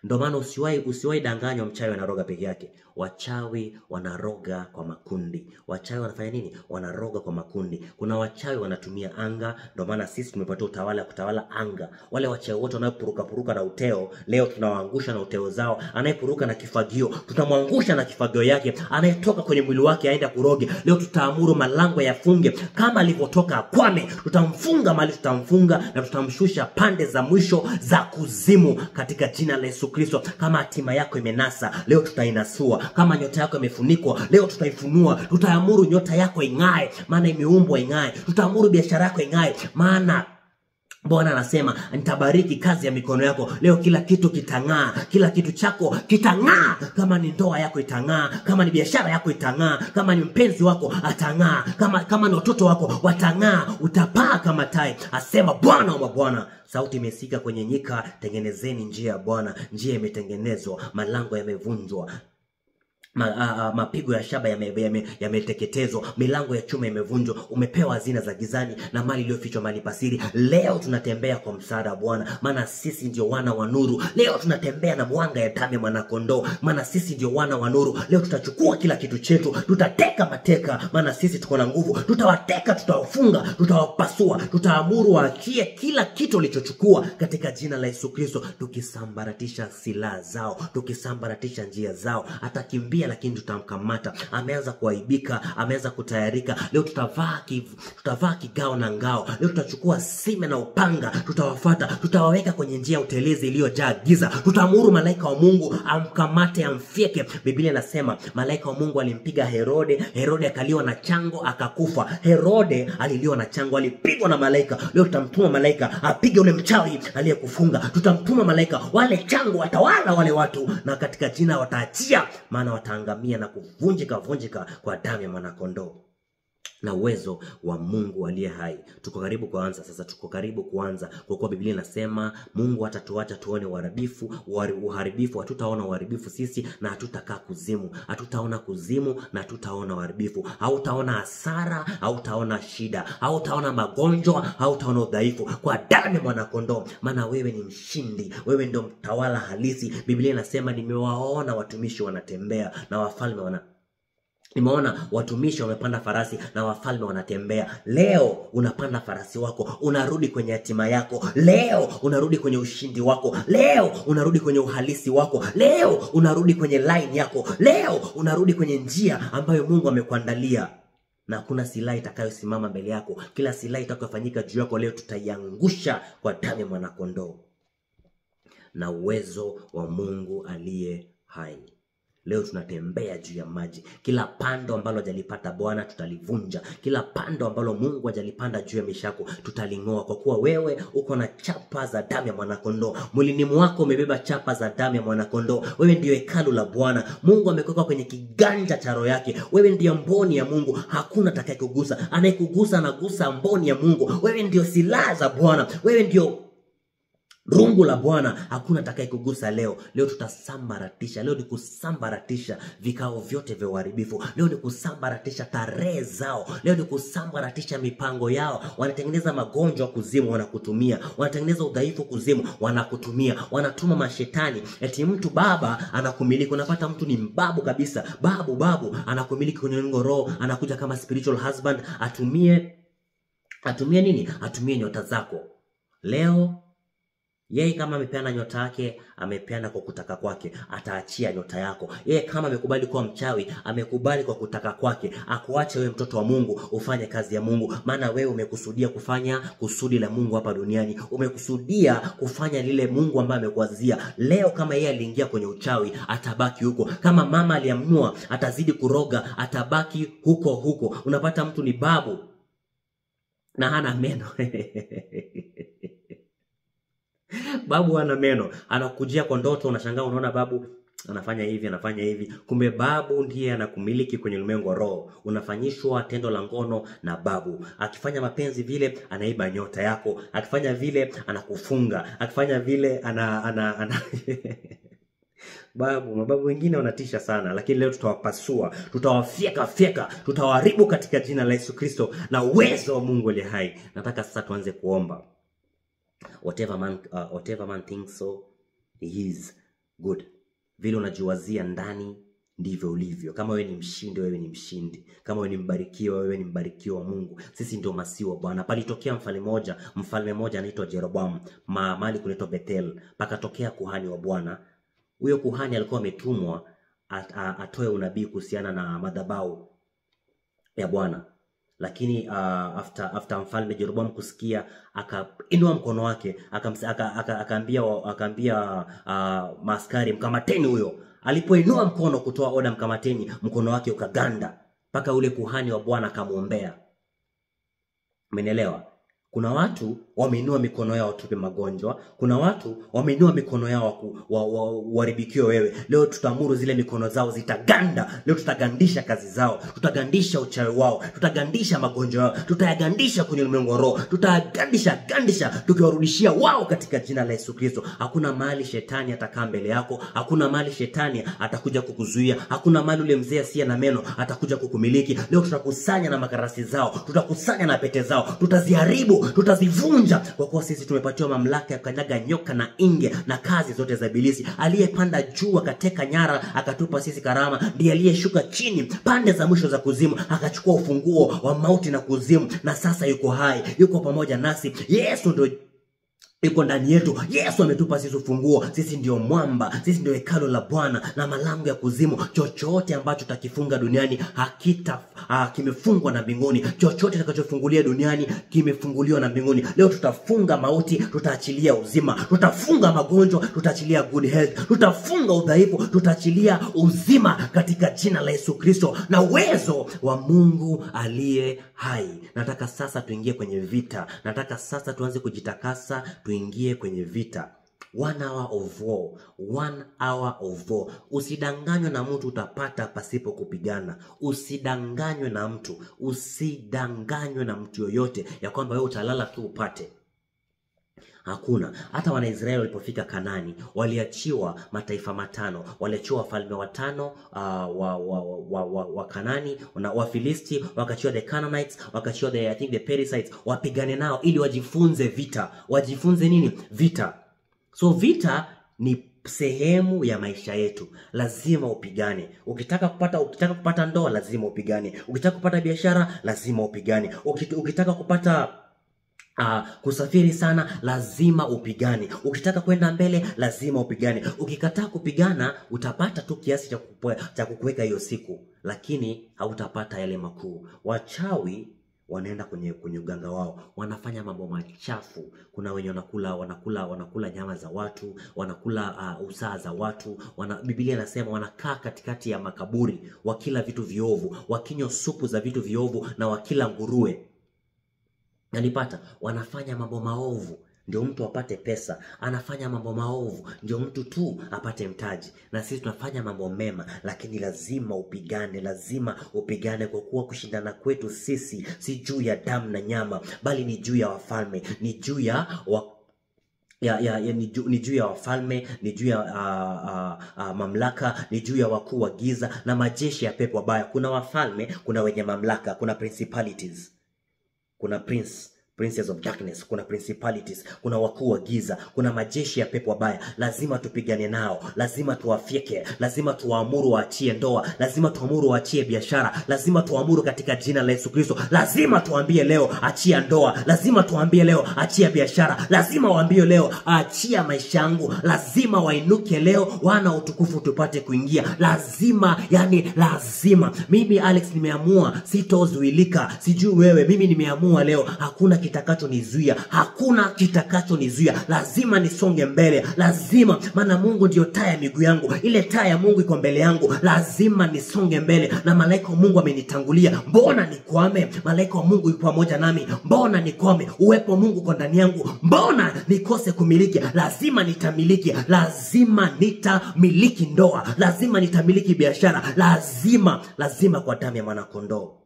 Ndio maana usiwahi danganywa mchawi anaroga peke yake. Wachawi wanaroga kwa makundi. Wachawi wanafanya nini? Wanaroga kwa makundi. Kuna wachawi wanatumia anga. Ndio maana sisi tumepata utawala ya kutawala anga. Wale wachawi wote wanaopuruka na uteo, leo tunawaangusha na uteo zao. Anayepuruka na kifagio, tutamwangusha na kifagio yake. Anayetoka kwenye mwili wake aenda kuroge, leo tutaamuru malango yafunge. Kama alivyotoka akwame, tutamfunga mali, tutamfunga na tutamshusha pande za mwisho za kuzimu katika jina la Yesu Kristo. Kama hatima yako imenasa, leo tutainasua. Kama nyota yako imefunikwa, leo tutaifunua. Tutaamuru nyota yako ing'ae, maana imeumbwa ing'ae. Tutaamuru biashara yako ing'ae, maana Bwana anasema nitabariki kazi ya mikono yako. Leo kila kitu kitang'aa, kila kitu chako kitang'aa. Kama ni ndoa yako itang'aa, kama ni biashara yako itang'aa, kama ni mpenzi wako atang'aa, kama ni watoto wako watang'aa. Utapaa kama tai, asema Bwana wa Bwana. Sauti imesika kwenye nyika, tengenezeni njia ya Bwana. Njia imetengenezwa, malango yamevunjwa. Mapigo ya shaba yameteketezwa, milango ya chuma imevunjwa. Umepewa hazina za gizani na mali iliyofichwa mali pasiri. Leo tunatembea kwa msaada wa Bwana, maana sisi ndio wana wa nuru. Leo tunatembea na mwanga ya damu ya mwanakondoo, maana sisi ndio wana wa nuru. Leo tutachukua kila kitu chetu, tutateka mateka, maana sisi tuko na nguvu. Tutawateka, tutawafunga, tutawapasua, tutaamuru waachie kila kitu walichochukua katika jina la Yesu Kristo, tukisambaratisha silaha zao, tukisambaratisha njia zao. Atakimbia lakini tutamkamata. Ameanza kuaibika, ameanza kutayarika. Leo tutavaa kigao na ngao. Leo tutachukua sime na upanga, tutawafuata, tutawaweka kwenye njia ya utelezi iliyojaa giza. Tutaamuru malaika wa Mungu amkamate, amfyeke. Biblia inasema malaika wa Mungu alimpiga Herode. Herode akaliwa na chango akakufa. Herode aliliwa na chango, alipigwa na malaika. Leo tutamtuma malaika apige ule mchawi aliyekufunga. Tutamtuma malaika, wale chango watawala wale watu, na katika jina wataachia, maana wataangamia na kuvunjika kwa damu ya mwanakondoo na uwezo wa Mungu aliye hai. Tuko karibu kuanza sasa, tuko karibu kuanza, kwa kuwa Biblia inasema Mungu hatatuacha tuone uharibifu. Hatutaona uharibifu sisi na hatutakaa kuzimu. Hatutaona kuzimu na hatutaona uharibifu. Hautaona hasara, hautaona shida, hautaona magonjwa, hautaona udhaifu, kwa damu ya mwanakondoo, maana wewe ni mshindi. Wewe ndio mtawala halisi. Biblia inasema nimewaona watumishi wanatembea na wafalme Nimeona watumishi wamepanda farasi na wafalme wanatembea. Leo unapanda farasi wako, unarudi kwenye hatima yako. Leo unarudi kwenye ushindi wako. Leo unarudi kwenye uhalisi wako. Leo unarudi kwenye line yako. Leo unarudi kwenye njia ambayo Mungu amekuandalia. Na kuna silaha itakayosimama mbele yako. Kila silaha itakayofanyika juu yako leo tutaiangusha kwa damu ya mwanakondoo na uwezo wa Mungu aliye hai. Leo tunatembea juu ya maji. Kila pando ambalo hajalipata Bwana tutalivunja. Kila pando ambalo Mungu hajalipanda juu ya maisha yako tutaling'oa, kwa kuwa wewe uko na chapa za damu ya mwanakondoo. Mwilini mwako umebeba chapa za damu ya mwanakondoo. Wewe ndio hekalu la Bwana. Mungu amekuweka kwenye kiganja cha roho yake. Wewe ndio mboni ya Mungu. Hakuna atakayekugusa. Anayekugusa anagusa mboni ya Mungu. Wewe ndio silaha za Bwana. Wewe ndio rungu la Bwana. Hakuna atakayekugusa leo. Leo tutasambaratisha. Leo ni kusambaratisha vikao vyote vya uharibifu. Leo ni kusambaratisha tarehe zao. Leo ni kusambaratisha mipango yao. Wanatengeneza magonjwa kuzimu, wanakutumia. Wanatengeneza udhaifu kuzimu, wanakutumia. Wanatuma mashetani. Eti mtu baba anakumiliki. Unapata mtu ni mbabu kabisa. Babu anakumiliki kwenye ngoro. Anakuja kama spiritual husband. Atumie nini? Atumie nyota zako. Leo Yeye kama amepeana nyota yake, amepeana kwa kutaka kwake, ataachia nyota yako. Yeye kama amekubali kuwa mchawi, amekubali kwa kutaka kwake, akuache wewe mtoto wa Mungu ufanye kazi ya Mungu. Maana wewe umekusudia kufanya kusudi la Mungu hapa duniani. Umekusudia kufanya lile Mungu ambaye amekuazia. Leo kama yeye aliingia kwenye uchawi, atabaki huko. Kama mama aliamua atazidi kuroga, atabaki huko huko. Unapata mtu ni babu na hana meno. Babu hana meno, anakujia kwa ndoto, unashangaa unaona babu anafanya hivi, anafanya hivi. Kumbe babu ndiye anakumiliki kwenye ulimwengu wa roho. Unafanyishwa tendo la ngono na babu. Akifanya mapenzi vile, anaiba nyota yako. Akifanya vile, anakufunga. Akifanya vile, mababu wengine wanatisha sana, lakini leo tutawapasua, tutawafyeka, tutawaharibu katika jina la Yesu Kristo na uwezo wa Mungu aliye hai. Nataka sasa tuanze kuomba. Whatever man thinks so, he is good. Vile unajiwazia ndani, ndivyo ulivyo. Kama wewe ni mshindi, wewe ni mshindi. Kama wewe ni mbarikiwa, wewe ni mbarikiwa wa Mungu. Sisi ndio masihi wa Bwana. Palitokea mfalme mmoja anaitwa Jeroboam, mahali kunaitwa Bethel. Pakatokea kuhani wa Bwana. Huyo kuhani alikuwa ametumwa atoe unabii kuhusiana na madhabahu ya Bwana. Lakini after mfalme Jeroboam kusikia, akainua mkono wake, akaambia maaskari, mkamateni huyo. Alipoinua mkono kutoa oda mkamateni, mkono wake ukaganda mpaka ule kuhani wa Bwana akamuombea. Umeelewa? Kuna watu wameinua mikono yao tupe magonjwa. Kuna watu wameinua mikono yao waharibikiwe wewe. Leo tutaamuru zile mikono zao zitaganda. Leo tutagandisha kazi zao. Tutagandisha uchawi wao. Tutagandisha magonjwa yao. Tutayagandisha kwenye ulimwengu wa roho. Tutagandisha tukiwarudishia wao katika jina la Yesu Kristo. Hakuna mahali shetani atakaa mbele yako. Hakuna mahali shetani atakuja kukuzuia. Hakuna mahali ule mzee asiye na meno atakuja kukumiliki. Leo tutakusanya na makarasi zao. Tutakusanya na pete zao. Tutaziharibu, tutazivunja, kwa kuwa sisi tumepatiwa mamlaka ya kanyaga nyoka na inge na kazi zote za ibilisi. Aliyepanda juu akateka nyara akatupa sisi karama, ndiye aliyeshuka chini pande za mwisho za kuzimu akachukua ufunguo wa mauti na kuzimu, na sasa yuko hai, yuko pamoja nasi. Yesu ndio yuko ndani yetu. Yesu ametupa sisi ufunguo. Sisi ndio mwamba, sisi ndio hekalu la Bwana, na malango ya kuzimu, chochote ambacho tutakifunga duniani kimefungwa na mbinguni. Chochote tutakachofungulia duniani kimefunguliwa na mbinguni. Leo tutafunga mauti, tutaachilia uzima. Tutafunga magonjwa, tutaachilia good health. Tutafunga udhaifu, tutaachilia uzima katika jina la Yesu Kristo na uwezo wa Mungu aliye hai. Nataka sasa tuingie kwenye vita. Nataka sasa tuanze kujitakasa, tuingie kwenye vita. 1 hour of war. 1 hour of war. Usidanganywe na mtu utapata pasipo kupigana. Usidanganywe na mtu. Usidanganywe na mtu yoyote ya kwamba wewe utalala tu upate. Hakuna. Hata Wanaisraeli walipofika Kanani, waliachiwa mataifa matano. Waliachiwa wafalme watano wa Kanani, na Wafilisti, wakachiwa the Canaanites, wakachiwa the Perizzites, wapigane nao ili wajifunze vita. Wajifunze nini? Vita. So vita ni sehemu ya maisha yetu. Lazima upigane. Ukitaka kupata ndoa lazima upigane. Ukitaka kupata biashara lazima upigane. Ukitaka kupata kusafiri sana lazima upigane. Ukitaka kwenda mbele lazima upigane. Ukikataa kupigana utapata tu kiasi cha kukuweka hiyo siku, lakini hautapata yale makuu. Wachawi wanaenda kwenye uganga wao, wanafanya mambo machafu. Kuna wenye wanakula nyama za watu, wanakula usaa za watu. Biblia inasema wanakaa katikati ya makaburi wakila vitu viovu, wakinywa supu za vitu viovu, na wakila nguruwe. Nalipata, wanafanya mambo maovu ndio mtu apate pesa. Anafanya mambo maovu ndio mtu tu apate mtaji. Na sisi tunafanya mambo mema, lakini lazima upigane. Lazima upigane, kwa kuwa kushindana kwetu sisi si juu ya damu na nyama, bali ni juu ya wafalme, ni juu ya ni juu ya wafalme, ni juu ya mamlaka, ni juu ya wakuu wa giza na majeshi ya pepo wabaya. Kuna wafalme, kuna wenye mamlaka, kuna principalities. Kuna princes of darkness, kuna principalities, kuna wakuu wa giza, kuna majeshi ya pepo wabaya. Lazima tupigane nao, lazima tuwafyeke, lazima tuwaamuru waachie ndoa, lazima tuamuru waachie biashara, lazima tuamuru katika jina la Yesu Kristo. Lazima tuambie leo achia ndoa, lazima tuambie leo achia biashara, lazima waambie leo achia maisha yangu. Lazima wainuke leo, wana utukufu tupate kuingia. Lazima, yani lazima. Mimi Alex nimeamua sitozuilika. Sijui wewe, mimi nimeamua leo hakuna kitakachonizuia, hakuna kitakachonizuia. Lazima nisonge mbele, lazima, maana Mungu ndio taa ya miguu yangu. Ile taa ya Mungu iko mbele yangu, lazima nisonge mbele. Na malaika wa Mungu amenitangulia, mbona nikwame? Malaika wa Mungu yupo pamoja nami, mbona nikwame? Uwepo wa Mungu kwa ndani yangu, mbona nikose kumiliki? Lazima nitamiliki, lazima nitamiliki ndoa, lazima nitamiliki biashara, lazima kwa damu ya mwana kondoo.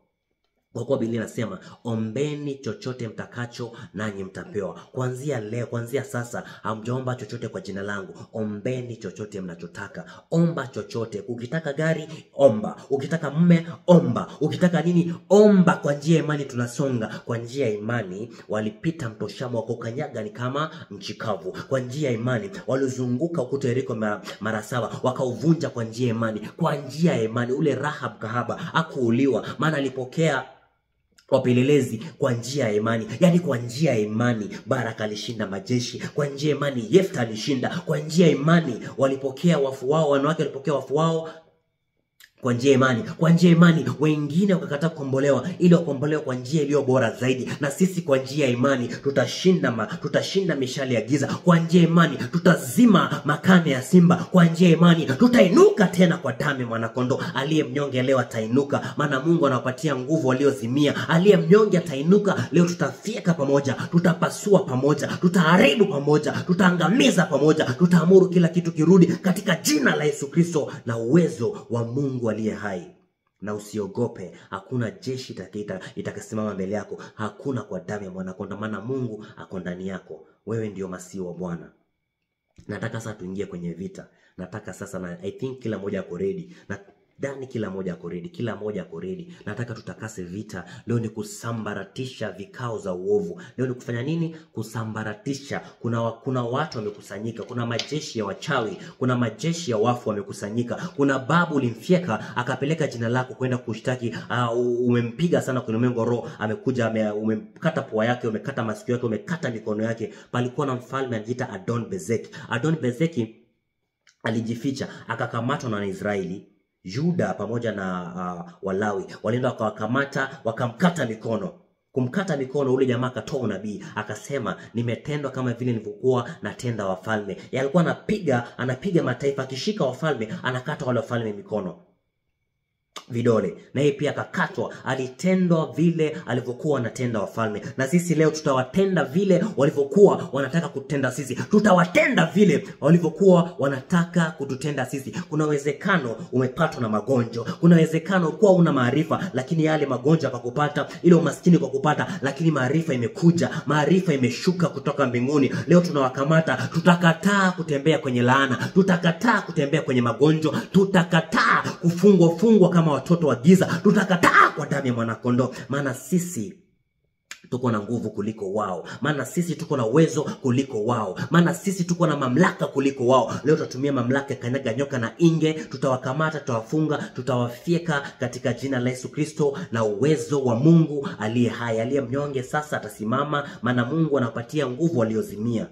Kwa kuwa Biblia inasema ombeni chochote mtakacho nanyi mtapewa. Kuanzia leo, kuanzia sasa, hamjaomba chochote kwa jina langu. Ombeni chochote mnachotaka. Omba chochote. Ukitaka gari, omba. Ukitaka mume, omba. Ukitaka nini, omba. Kwa njia ya imani tunasonga. Kwa njia ya imani walipita mto Shamu wakakanyaga ni kama nchi kavu. Kwa njia ya imani walizunguka ukuta Yeriko mara 7 wakauvunja kwa njia ya imani. Kwa njia ya imani ule Rahab kahaba hakuuliwa, maana alipokea wapelelezi kwa njia ya imani. Yani kwa njia ya imani Baraka alishinda majeshi. Kwa njia ya imani Yefta alishinda. Kwa njia ya imani walipokea wafu wao, wanawake walipokea wafu wao kwa njia imani. Kwa njia imani wengine wakakataa kukombolewa ili wakombolewe kwa njia iliyo bora zaidi. Na sisi kwa njia imani tutashinda mishale ya giza. Kwa njia imani tutazima makane ya simba. Kwa njia imani tutainuka tena kwa damu ya mwana kondoo. Aliye mnyonge leo atainuka, maana Mungu anawapatia nguvu waliozimia. Aliye mnyonge atainuka leo. Tutafyeka pamoja, tutapasua pamoja, tutaharibu pamoja, tutaangamiza pamoja, tutaamuru kila kitu kirudi katika jina la Yesu Kristo na uwezo wa Mungu aliye hai. Na usiogope, hakuna jeshi itakasimama mbele yako, hakuna kwa damu ya mwana kondoo, maana Mungu ako ndani yako. Wewe ndio masihi wa Bwana. Nataka sasa tuingie kwenye vita. Nataka sasa, na I think kila mmoja ako ready. Na Dani kila moja ako ready, kila moja ako ready. Nataka tutakase vita. Leo ni kusambaratisha vikao za uovu. Leo ni kufanya nini? Kusambaratisha. Kuna watu wamekusanyika, kuna majeshi ya wachawi, kuna majeshi ya wafu wamekusanyika. Kuna babu ulimfyeka akapeleka jina lako kwenda kushtaki, umempiga sana kwenye mengo roho, amekuja umemkata pua yake, umekata masikio yake, umekata mikono yake. Palikuwa na mfalme anajiita Adon-Bezeki. Adon-Bezeki alijificha, akakamatwa na Israeli. Yuda pamoja na Walawi walienda wakawakamata, wakamkata mikono. Kumkata mikono, ule jamaa akatoa unabii, akasema nimetendwa kama vile nilivyokuwa natenda wafalme. Alikuwa anapiga mataifa, akishika wafalme anakata wale wafalme mikono, vidole, na yeye pia akakatwa. Alitendwa vile alivyokuwa anatenda wafalme. Na sisi leo tutawatenda vile walivyokuwa wanataka kutenda sisi. Tutawatenda vile walivyokuwa wanataka kututenda sisi. Kuna uwezekano umepatwa na magonjwa, kuna uwezekano kuwa una maarifa lakini yale magonjwa yakakupata, ile umaskini kwa kupata, lakini maarifa imekuja, maarifa imeshuka kutoka mbinguni. Leo tunawakamata. Tutakataa kutembea kwenye laana, tutakataa kutembea kwenye magonjwa, tutakataa kufungwa kama watoto wa giza, tutakataa kwa damu ya mwana kondoo. Maana sisi tuko na nguvu kuliko wao, maana sisi tuko na uwezo kuliko wao, maana sisi tuko na mamlaka kuliko wao. Leo tutatumia mamlaka kanyaga nyoka na inge. Tutawakamata, tutawafunga, tutawafyeka katika jina la Yesu Kristo na uwezo wa Mungu aliye hai. Aliye mnyonge sasa atasimama, maana Mungu anapatia nguvu waliozimia.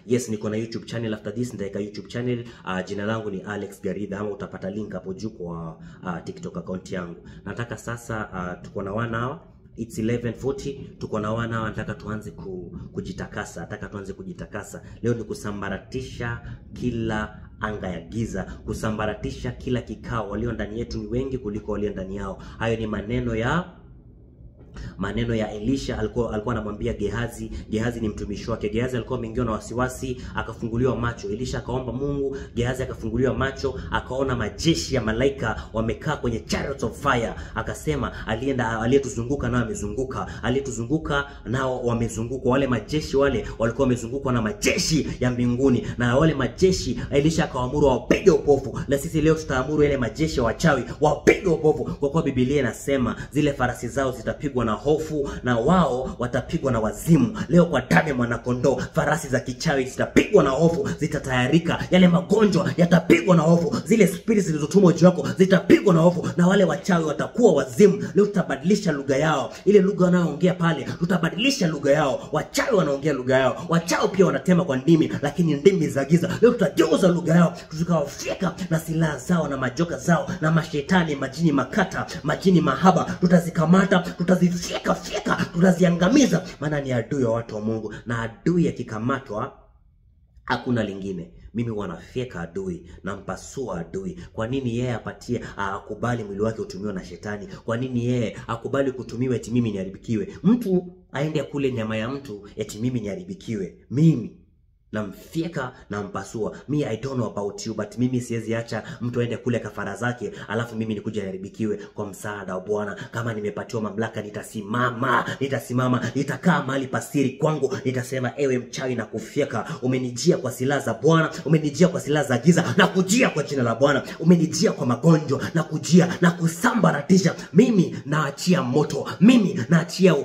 Yes, niko na YouTube channel. After this nitaweka YouTube channel. Jina langu ni Alex Garidha, ama utapata link hapo juu kwa TikTok account yangu. Nataka sasa tuko na 1 hour. It's 11:40. Tuko na 1 hour. Nataka tuanze kujitakasa. Nataka tuanze kujitakasa. Leo ni kusambaratisha kila anga ya giza, kusambaratisha kila kikao. Walio ndani yetu ni wengi kuliko walio ndani yao. Hayo ni maneno ya Elisha. Alikuwa anamwambia Gehazi. Gehazi ni mtumishi wake. Gehazi alikuwa ameingiwa na wasiwasi, akafunguliwa macho. Elisha akaomba Mungu, Gehazi akafunguliwa macho, akaona majeshi ya malaika wamekaa kwenye chariots of fire. Akasema aliyetuzunguka nao amezunguka, aliyetuzunguka nao wamezunguka. Wale majeshi wale walikuwa wamezungukwa na majeshi ya mbinguni, na wale majeshi Elisha akawaamuru wapige upofu. Na sisi leo tutaamuru yale majeshi ya wachawi wapige upofu, kwa kuwa Biblia inasema zile farasi zao zitapigwa watapigwa na hofu, na wao watapigwa na wazimu. Leo kwa damu ya mwanakondoo, farasi za kichawi zitapigwa na hofu, zitatayarika. Yale magonjwa yatapigwa na hofu, zile spirits zilizotumwa juu yako zitapigwa na hofu, na wale wachawi watakuwa wazimu. Leo tutabadilisha lugha yao, ile lugha wanayoongea pale tutabadilisha lugha yao. Wachawi wanaongea lugha yao, wachawi pia wanatema kwa ndimi, lakini ndimi za giza. Leo tutageuza lugha yao, tukawafyeka na silaha zao na majoka zao na mashetani, majini makata, majini mahaba, tutazikamata, tutazifyeka, tutaziangamiza, maana ni adui wa watu wa Mungu, na adui akikamatwa hakuna lingine. Mimi wanafyeka adui na mpasua adui. Kwa nini yeye apatie akubali mwili wake utumiwe na shetani? Kwa nini yeye akubali kutumiwa eti mimi niharibikiwe? Mtu aende kule nyama ya mtu eti mimi niharibikiwe? Mimi namfyeka na mpasua. I don't know about you, but mimi siwezi acha mtu aende kule kafara zake alafu mimi nikuje niharibikiwe. Kwa msaada wa Bwana, kama nimepatiwa mamlaka, nitasimama, nitakaa mahali pasiri kwangu, nitasema ewe mchawi na kufyeka, umenijia kwa silaha za Bwana, umenijia kwa silaha za giza, na kujia kwa jina la Bwana, umenijia kwa magonjwa, na kujia na kusambaratisha. Mimi naachia moto, mimi naachia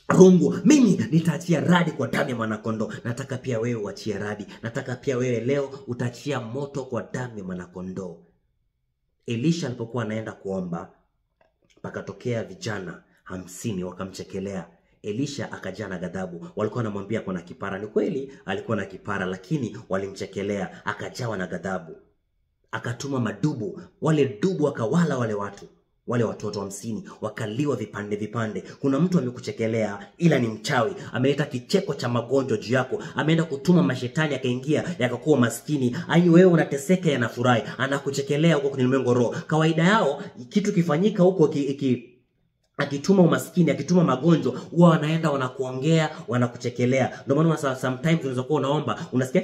rungu, mimi nitaachia radi kwa damu ya mwanakondoo. Nataka pia wewe uachie radi. Nataka pia wewe leo utaachia moto kwa damu ya mwanakondoo. Elisha alipokuwa anaenda kuomba, pakatokea vijana 50 wakamchekelea. Elisha akajaa na ghadhabu. Walikuwa wanamwambia kuna kipara. Ni kweli alikuwa na kipara, lakini walimchekelea, akajawa na ghadhabu. Akatuma madubu, wale dubu wakawala wale watoto 50 wakaliwa vipande. Kuna mtu amekuchekelea ila ni mchawi, ameleta kicheko cha magonjwa juu yako, ameenda kutuma mashetani akaingia yakakuwa maskini. Wewe unateseka, yanafurahi, anakuchekelea huko kwenye ulimwengu roho. Kawaida yao kitu kifanyika huko akituma umaskini, akituma magonjwa, huwa wanaenda wanakuongea, wanakuchekelea. Ndio maana sometimes unaweza kuwa unaomba, unasikia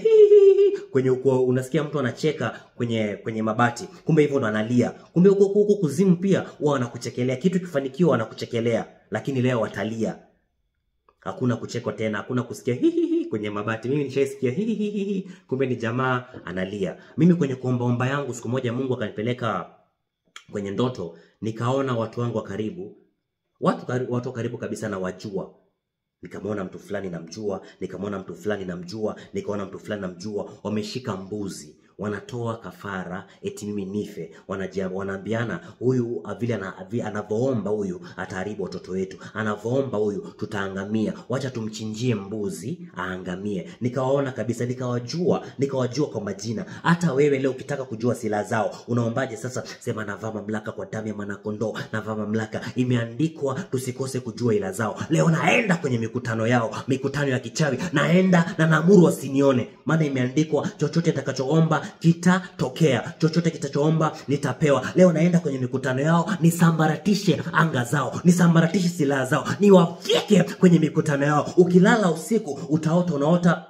kwenye unasikia mtu anacheka kwenye mabati, kumbe hivyo ndo analia. Kumbe huko kuzimu pia huwa wanakuchekelea. Kitu kifanikiwa wanakuchekelea, lakini leo watalia. Hakuna kucheko tena, hakuna kusikia kwenye mabati. Mimi nishaisikia kumbe ni jamaa analia. Mimi kwenye kuomba yangu, siku moja Mungu akanipeleka kwenye ndoto, nikaona watu wangu wa karibu, watu karibu kabisa na wajua. Nikamwona mtu fulani namjua, nikaona mtu fulani namjua, wameshika mbuzi, wanatoa kafara eti mimi nife. Wanaambiana huyu vile anavoomba huyu ataharibu watoto wetu, anavoomba huyu tutaangamia, wacha tumchinjie mbuzi aangamie. Nikawaona kabisa, nikawajua kwa majina. Hata wewe leo ukitaka kujua silaha zao, unaombaje sasa? Sema navaa mamlaka kwa damu ya mwanakondoo, navaa mamlaka. Imeandikwa tusikose kujua ila zao. Leo naenda kwenye mikutano yao, mikutano ya kichawi, naenda na naamuru wasinione, maana imeandikwa chochote nitakachoomba kitatokea, chochote kitachoomba nitapewa. Leo naenda kwenye mikutano yao, nisambaratishe anga zao, nisambaratishe silaha zao, niwafyeke kwenye mikutano yao. Ukilala usiku utaota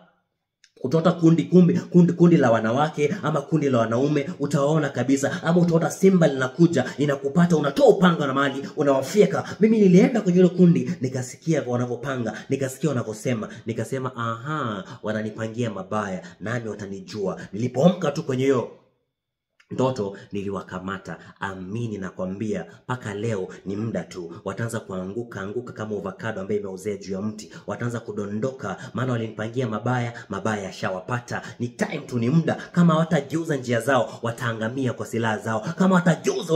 kundi la wanawake ama kundi la wanaume, utawaona kabisa. Ama utaota simba linakuja inakupata, unatoa upanga na mali unawafyeka. Mimi nilienda kwenye hilo kundi, nikasikia wanavyopanga, nikasikia wanavyosema, nikasema wananipangia mabaya, nani watanijua. Nilipoamka tu kwenye hiyo ndoto niliwakamata. Amini nakwambia, paka leo ni muda tu, wataanza kuanguka kama avocado ambaye imeozea juu ya mti. Wataanza kudondoka, maana walinipangia mabaya yashawapata. Ni time tu, ni muda. Kama watageuza njia zao, wataangamia kwa silaha zao. Kama watageuza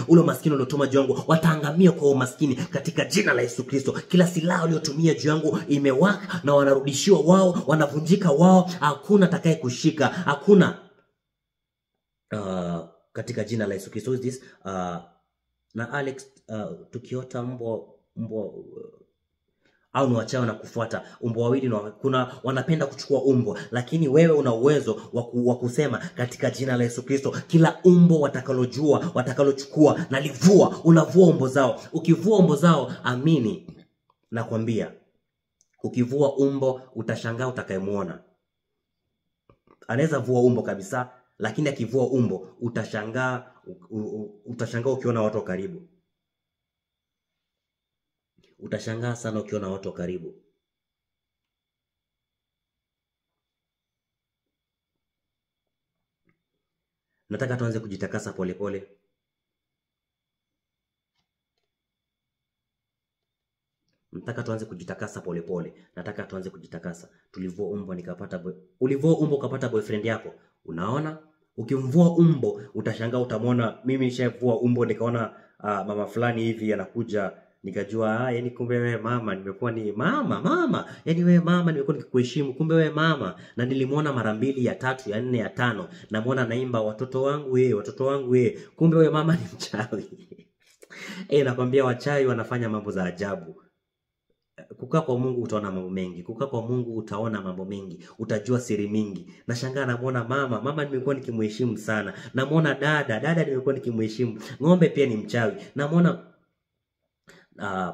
ule maskini uliotuma juu yangu, wataangamia kwa umaskini katika jina la Yesu Kristo. Kila silaha uliotumia juu yangu imewaka na wanarudishiwa wao, wanavunjika wao. Hakuna atakaye kushika, hakuna. Katika jina la Yesu Kristo. Na Alex, tukiota mbwa au ni wachawi na kufuata umbwa wawili, na kuna wanapenda kuchukua umbwa, lakini wewe una uwezo wa kusema katika jina la Yesu Kristo, kila umbwa watakalochukua nalivua. Unavua umbo zao. Ukivua umbo zao, amini nakwambia, ukivua umbo utashangaa utakayemuona. Anaweza vua umbo kabisa, lakini akivua umbo utashangaa ukiona watu karibu. Utashangaa sana ukiona watu karibu. Nataka tuanze kujitakasa polepole. nataka tuanze kujitakasa polepole. Nataka tuanze kujitakasa. Tulivoumbwa nikapata ulivoumbwa ukapata boyfriend yako. Unaona? Ukimvua umbo utashangaa, utamwona. Mimi nishavua umbo nikaona mama fulani hivi anakuja, nikajua yani kumbe wewe mama nimekuwa ni mama. Yani wewe mama nimekuwa nikikuheshimu, kumbe wewe mama. Na nilimuona mara 2, ya 3, ya 4, ya 5. Namuona naimba watoto wangu wewe. Kumbe wewe mama ni mchawi. Nakwambia wachawi wanafanya mambo za ajabu. Kukaa kwa Mungu utaona mambo mengi. Kukaa kwa Mungu utaona mambo mengi. Utajua siri mingi. Nashangaa namuona mama nimekuwa nikimheshimu sana. Namuona dada nimekuwa nikimheshimu. Ng'ombe pia ni mchawi. Namuona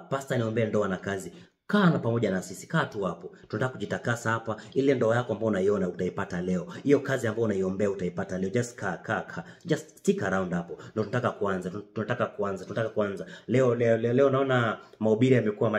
pastor niombee ndoa na kazi. Kaa na pamoja na sisi, kaa tu hapo. Tunataka kujitakasa hapa. Ile ndoa yako ambayo unaiona utaipata leo. Hiyo kazi ambayo unaiombea utaipata leo. Just kaa. Just stick around hapo. Ndio tunataka kuanza. Leo naona mahubiri yamekuwa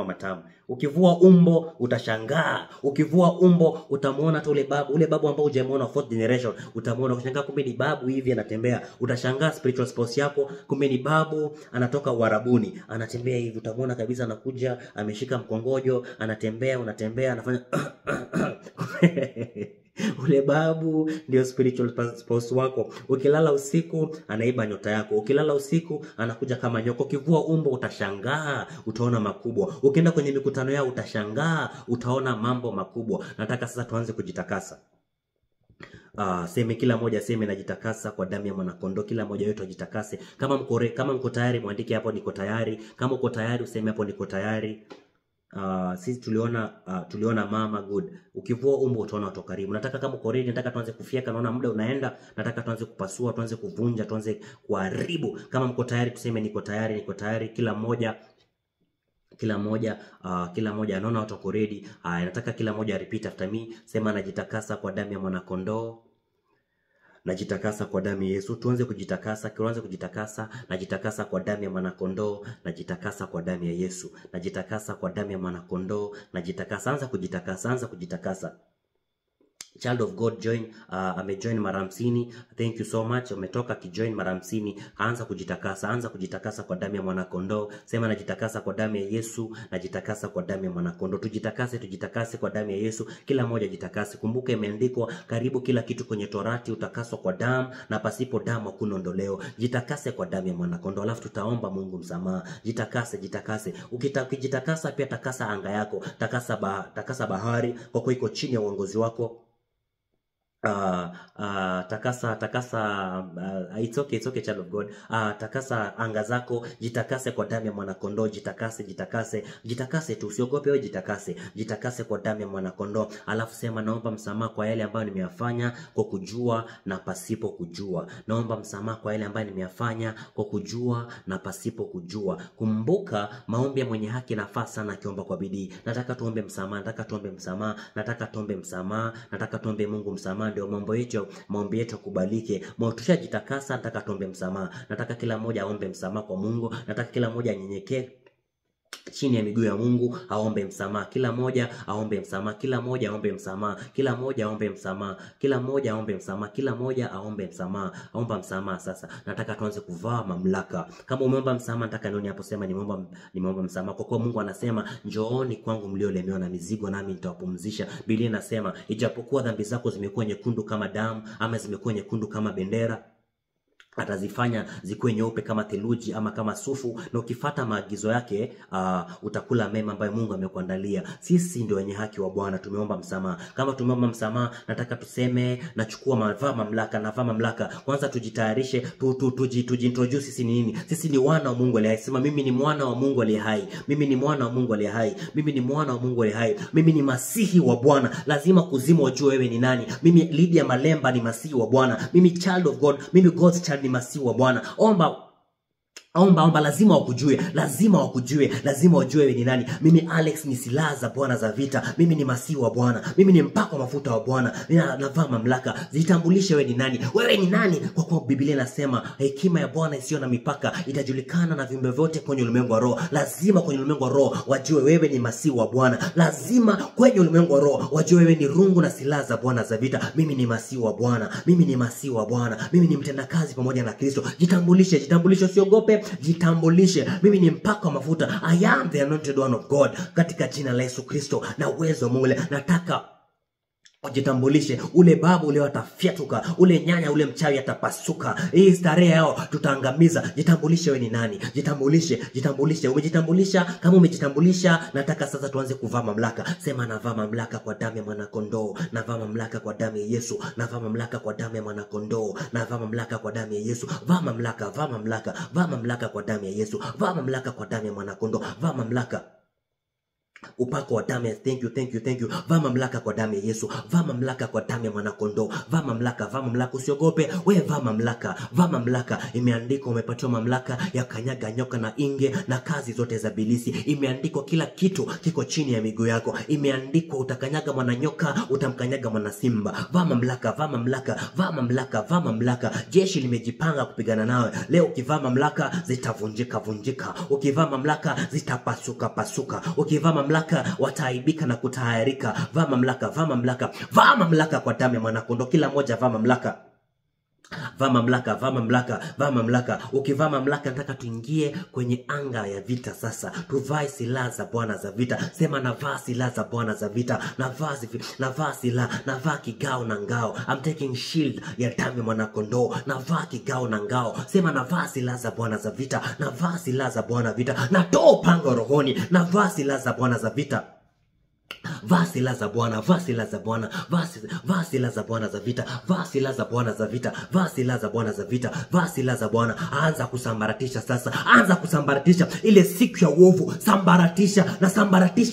matamu. Ukivua umbo utashangaa. Ukivua umbo utamuona tu ule babu ambao hujamuona 4th generation. Utamuona ukishangaa, kumbe ni babu hivi anatembea. Utashangaa spiritual spouse yako, kumbe ni babu anatoka Uarabuni. Anatembea hivi, utamuona kabisa anakuja ameshika mkongojo, anatembea, unatembea, anafanya ule babu ndio spiritual spouse wako. Ukilala usiku anaiba nyota yako. Ukilala usiku anakuja kama nyoka. Ukivua umbo utashangaa, utaona makubwa. Ukienda kwenye mikutano yao utashangaa, utaona mambo makubwa. Nataka sasa tuanze kujitakasa. Seme kila moja seme najitakasa kwa damu ya mwanakondoo. Kila moja wetu ajitakase. Kama mko tayari muandike hapo niko tayari. Kama uko tayari useme hapo niko tayari. Sisi tuliona mama good. Ukivua umbo utaona watu karibu. Nataka kama uko ready, nataka tuanze kufyeka, naona muda unaenda. Nataka tuanze kupasua, tuanze kuvunja, tuanze kuharibu. Kama mko tayari tuseme niko tayari. Kila moja anaona watu wako ready. Nataka kila moja repeat after me. Sema najitakasa kwa damu ya mwanakondoo. Najitakasa kwa damu ya Yesu. Tuanze kujitakasa. Tuanze kujitakasa. Najitakasa kwa damu ya mwanakondoo. Najitakasa kwa damu ya Yesu. Najitakasa kwa damu ya mwanakondoo. Najitakasa. Anza kujitakasa. Child of God join, amejoin mara 50. Thank you so much. Umetoka kijoin mara 50. Anza kujitakasa kwa damu ya mwanakondoo. Sema najitakasa kwa damu ya Yesu, najitakasa kwa damu ya mwanakondoo. Tujitakase kwa damu ya Yesu. Kila moja jitakase. Kumbuka imeandikwa karibu kila kitu kwenye Torati utakaswa kwa damu, na pasipo damu hakuna ondoleo. Jitakase kwa damu ya mwanakondoo. Alafu tutaomba Mungu msamaha. Jitakase. Ukijitakasa pia takasa anga yako. Takasa bahari kwa kuwa iko chini ya uongozi wako. It's okay child of God. Takasa anga zako, jitakase kwa damu ya mwanakondoo. Jitakase tu, usiogope wewe, jitakase kwa damu ya mwanakondoo. Alafu sema naomba msamaha kwa yale ambayo nimeyafanya kwa kujua na pasipo kujua. Naomba msamaha kwa yale ambayo nimeyafanya kwa kujua na pasipo kujua. Kumbuka maombi ya mwenye haki nafaa sana akiomba kwa bidii. Nataka tuombe msamaha, nataka tuombe Mungu msamaha. Ndio maombi yetu kubalike. Tushajitakasa, nataka tuombe msamaha. Nataka kila mmoja aombe msamaha kwa Mungu. Nataka kila mmoja anyenyekee chini ya miguu ya Mungu, aombe msamaha. Kila moja aombe msamaha. Omba msamaha sasa. Nataka tuanze kuvaa mamlaka. Kama umeomba msamaha, nataka nione hapo sema nimeomba msamaha. Kwa kuwa Mungu anasema njooni kwangu mliolemewa na mizigo nami nitawapumzisha. Biblia inasema ijapokuwa dhambi zako zimekuwa nyekundu kama damu, ama zimekuwa nyekundu kama bendera, atazifanya zikuwe nyeupe kama theluji ama kama sufu. Na ukifuata maagizo yake utakula mema ambayo Mungu amekuandalia. Sisi ndio wenye haki wa Bwana, tumeomba msamaha. Kama tumeomba msamaha, nataka tuseme nachukua mamlaka. Kwanza tujitayarishe, tujiintroduce sisi ni nini. Sisi ni wana wa Mungu aliye hai. Sema mimi ni mwana wa Mungu aliye hai. Mimi ni masihi wa Bwana. Lazima kuzimu wajue wewe ni nani. Mimi Lydia Malemba ni masihi wa Bwana. Mimi child of God, mimi God's child ni masihi wa Bwana. Omba, lazima wajue wewe ni nani. Mimi Alex ni silaha za Bwana za vita. Mimi ni masihi wa Bwana. Mimi ni mpako wa mafuta wa Bwana. Navaa mamlaka. Zitambulishe wewe ni nani. Wewe ni nani? Kwa kuwa Biblia inasema hekima ya Bwana isiyo na mipaka itajulikana na viumbe vyote kwenye ulimwengu wa roho. Lazima kwenye ulimwengu wa roho wajue wewe ni masihi wa Bwana. Lazima kwenye ulimwengu wa roho wajue wewe ni rungu na silaha za Bwana za vita. Mimi ni masihi wa Bwana. Mimi ni mtendakazi pamoja na Kristo. Jitambulishe, usiogope. jitambulishe. Mimi ni mpako wa mafuta. I am the anointed one of God. Katika jina la Yesu Kristo na uwezo wa Mungu, nataka ujitambulishe. Ule babu ule atafyatuka, ule nyanya ule mchawi atapasuka. Hii starehe yao tutaangamiza. Jitambulishe wewe ni nani. Jitambulishe. Umejitambulisha? Kama umejitambulisha, nataka sasa tuanze kuvaa mamlaka. Sema navaa mamlaka kwa damu ya mwana kondoo. Navaa mamlaka kwa damu ya Yesu. Navaa mamlaka kwa damu ya mwana kondoo. Navaa mamlaka kwa damu ya Yesu. Vaa mamlaka kwa damu ya Yesu. Vaa mamlaka kwa damu ya mwana kondoo. Vaa mamlaka. Upako wa damu. Thank you. Vaa mamlaka kwa damu ya Yesu. Vaa mamlaka kwa damu ya mwana kondoo. Vaa mamlaka. Usiogope. Wewe vaa mamlaka. Imeandikwa umepatiwa mamlaka ya kanyaga nyoka na inge na kazi zote za bilisi. Imeandikwa kila kitu kiko chini ya miguu yako. Imeandikwa utakanyaga mwana nyoka, utamkanyaga mwana simba. Vaa mamlaka. Jeshi limejipanga kupigana nawe. Leo ukivaa mamlaka zitavunjika. Ukivaa mamlaka zitapasuka. Ukivaa mamlaka wataaibika na kutahayarika. Vaa mamlaka kwa damu ya mwana kondoo. Kila mmoja vaa mamlaka. Ukivaa mamlaka, nataka tuingie kwenye anga ya vita sasa. Tuvae silaha za Bwana za vita. Sema navaa silaha za Bwana za vita. Navaa silaha, navaa kigao na ngao. I'm taking shield ya damu ya mwana kondoo. Navaa kigao na ngao. Sema navaa silaha za Bwana za vita. Navaa silaha za Bwana vita. Natoa upanga rohoni. Navaa silaha za Bwana za vita. Vaa silaha za Bwana za vita. Anza kusambaratisha sasa. Anza kusambaratisha ile siku ya uovu. Sambaratisha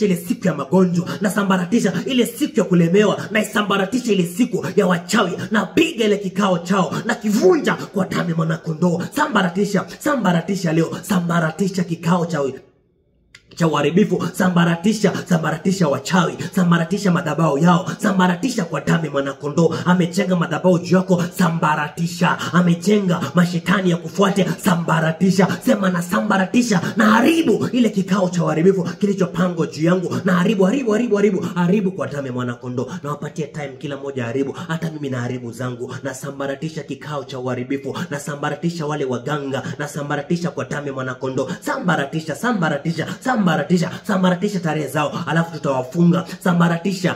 ile siku ya magonjwa. Sambaratisha ile siku ya kulemewa. Sambaratisha ile siku ya wachawi. Piga ile kikao chao na kivunja kwa damu ya mwana kondoo. Sambaratisha leo. Sambaratisha kikao chao cha uharibifu. Sambaratisha wachawi. Sambaratisha madhabahu yao. Sambaratisha kwa damu ya mwana kondoo. Amejenga madhabahu juu yako. Sambaratisha. Amejenga mashetani ya kufuate. Sambaratisha. Sema na sambaratisha na haribu ile kikao cha uharibifu kilichopangwa juu yangu. Na haribu kwa damu ya mwana kondoo. Na wapatie time kila mmoja haribu. Hata mimi na haribu zangu. Na sambaratisha kikao cha uharibifu. Na sambaratisha wale waganga. Na sambaratisha kwa damu ya mwana kondoo. Sambaratisha tarehe zao, alafu tutawafunga. Sambaratisha.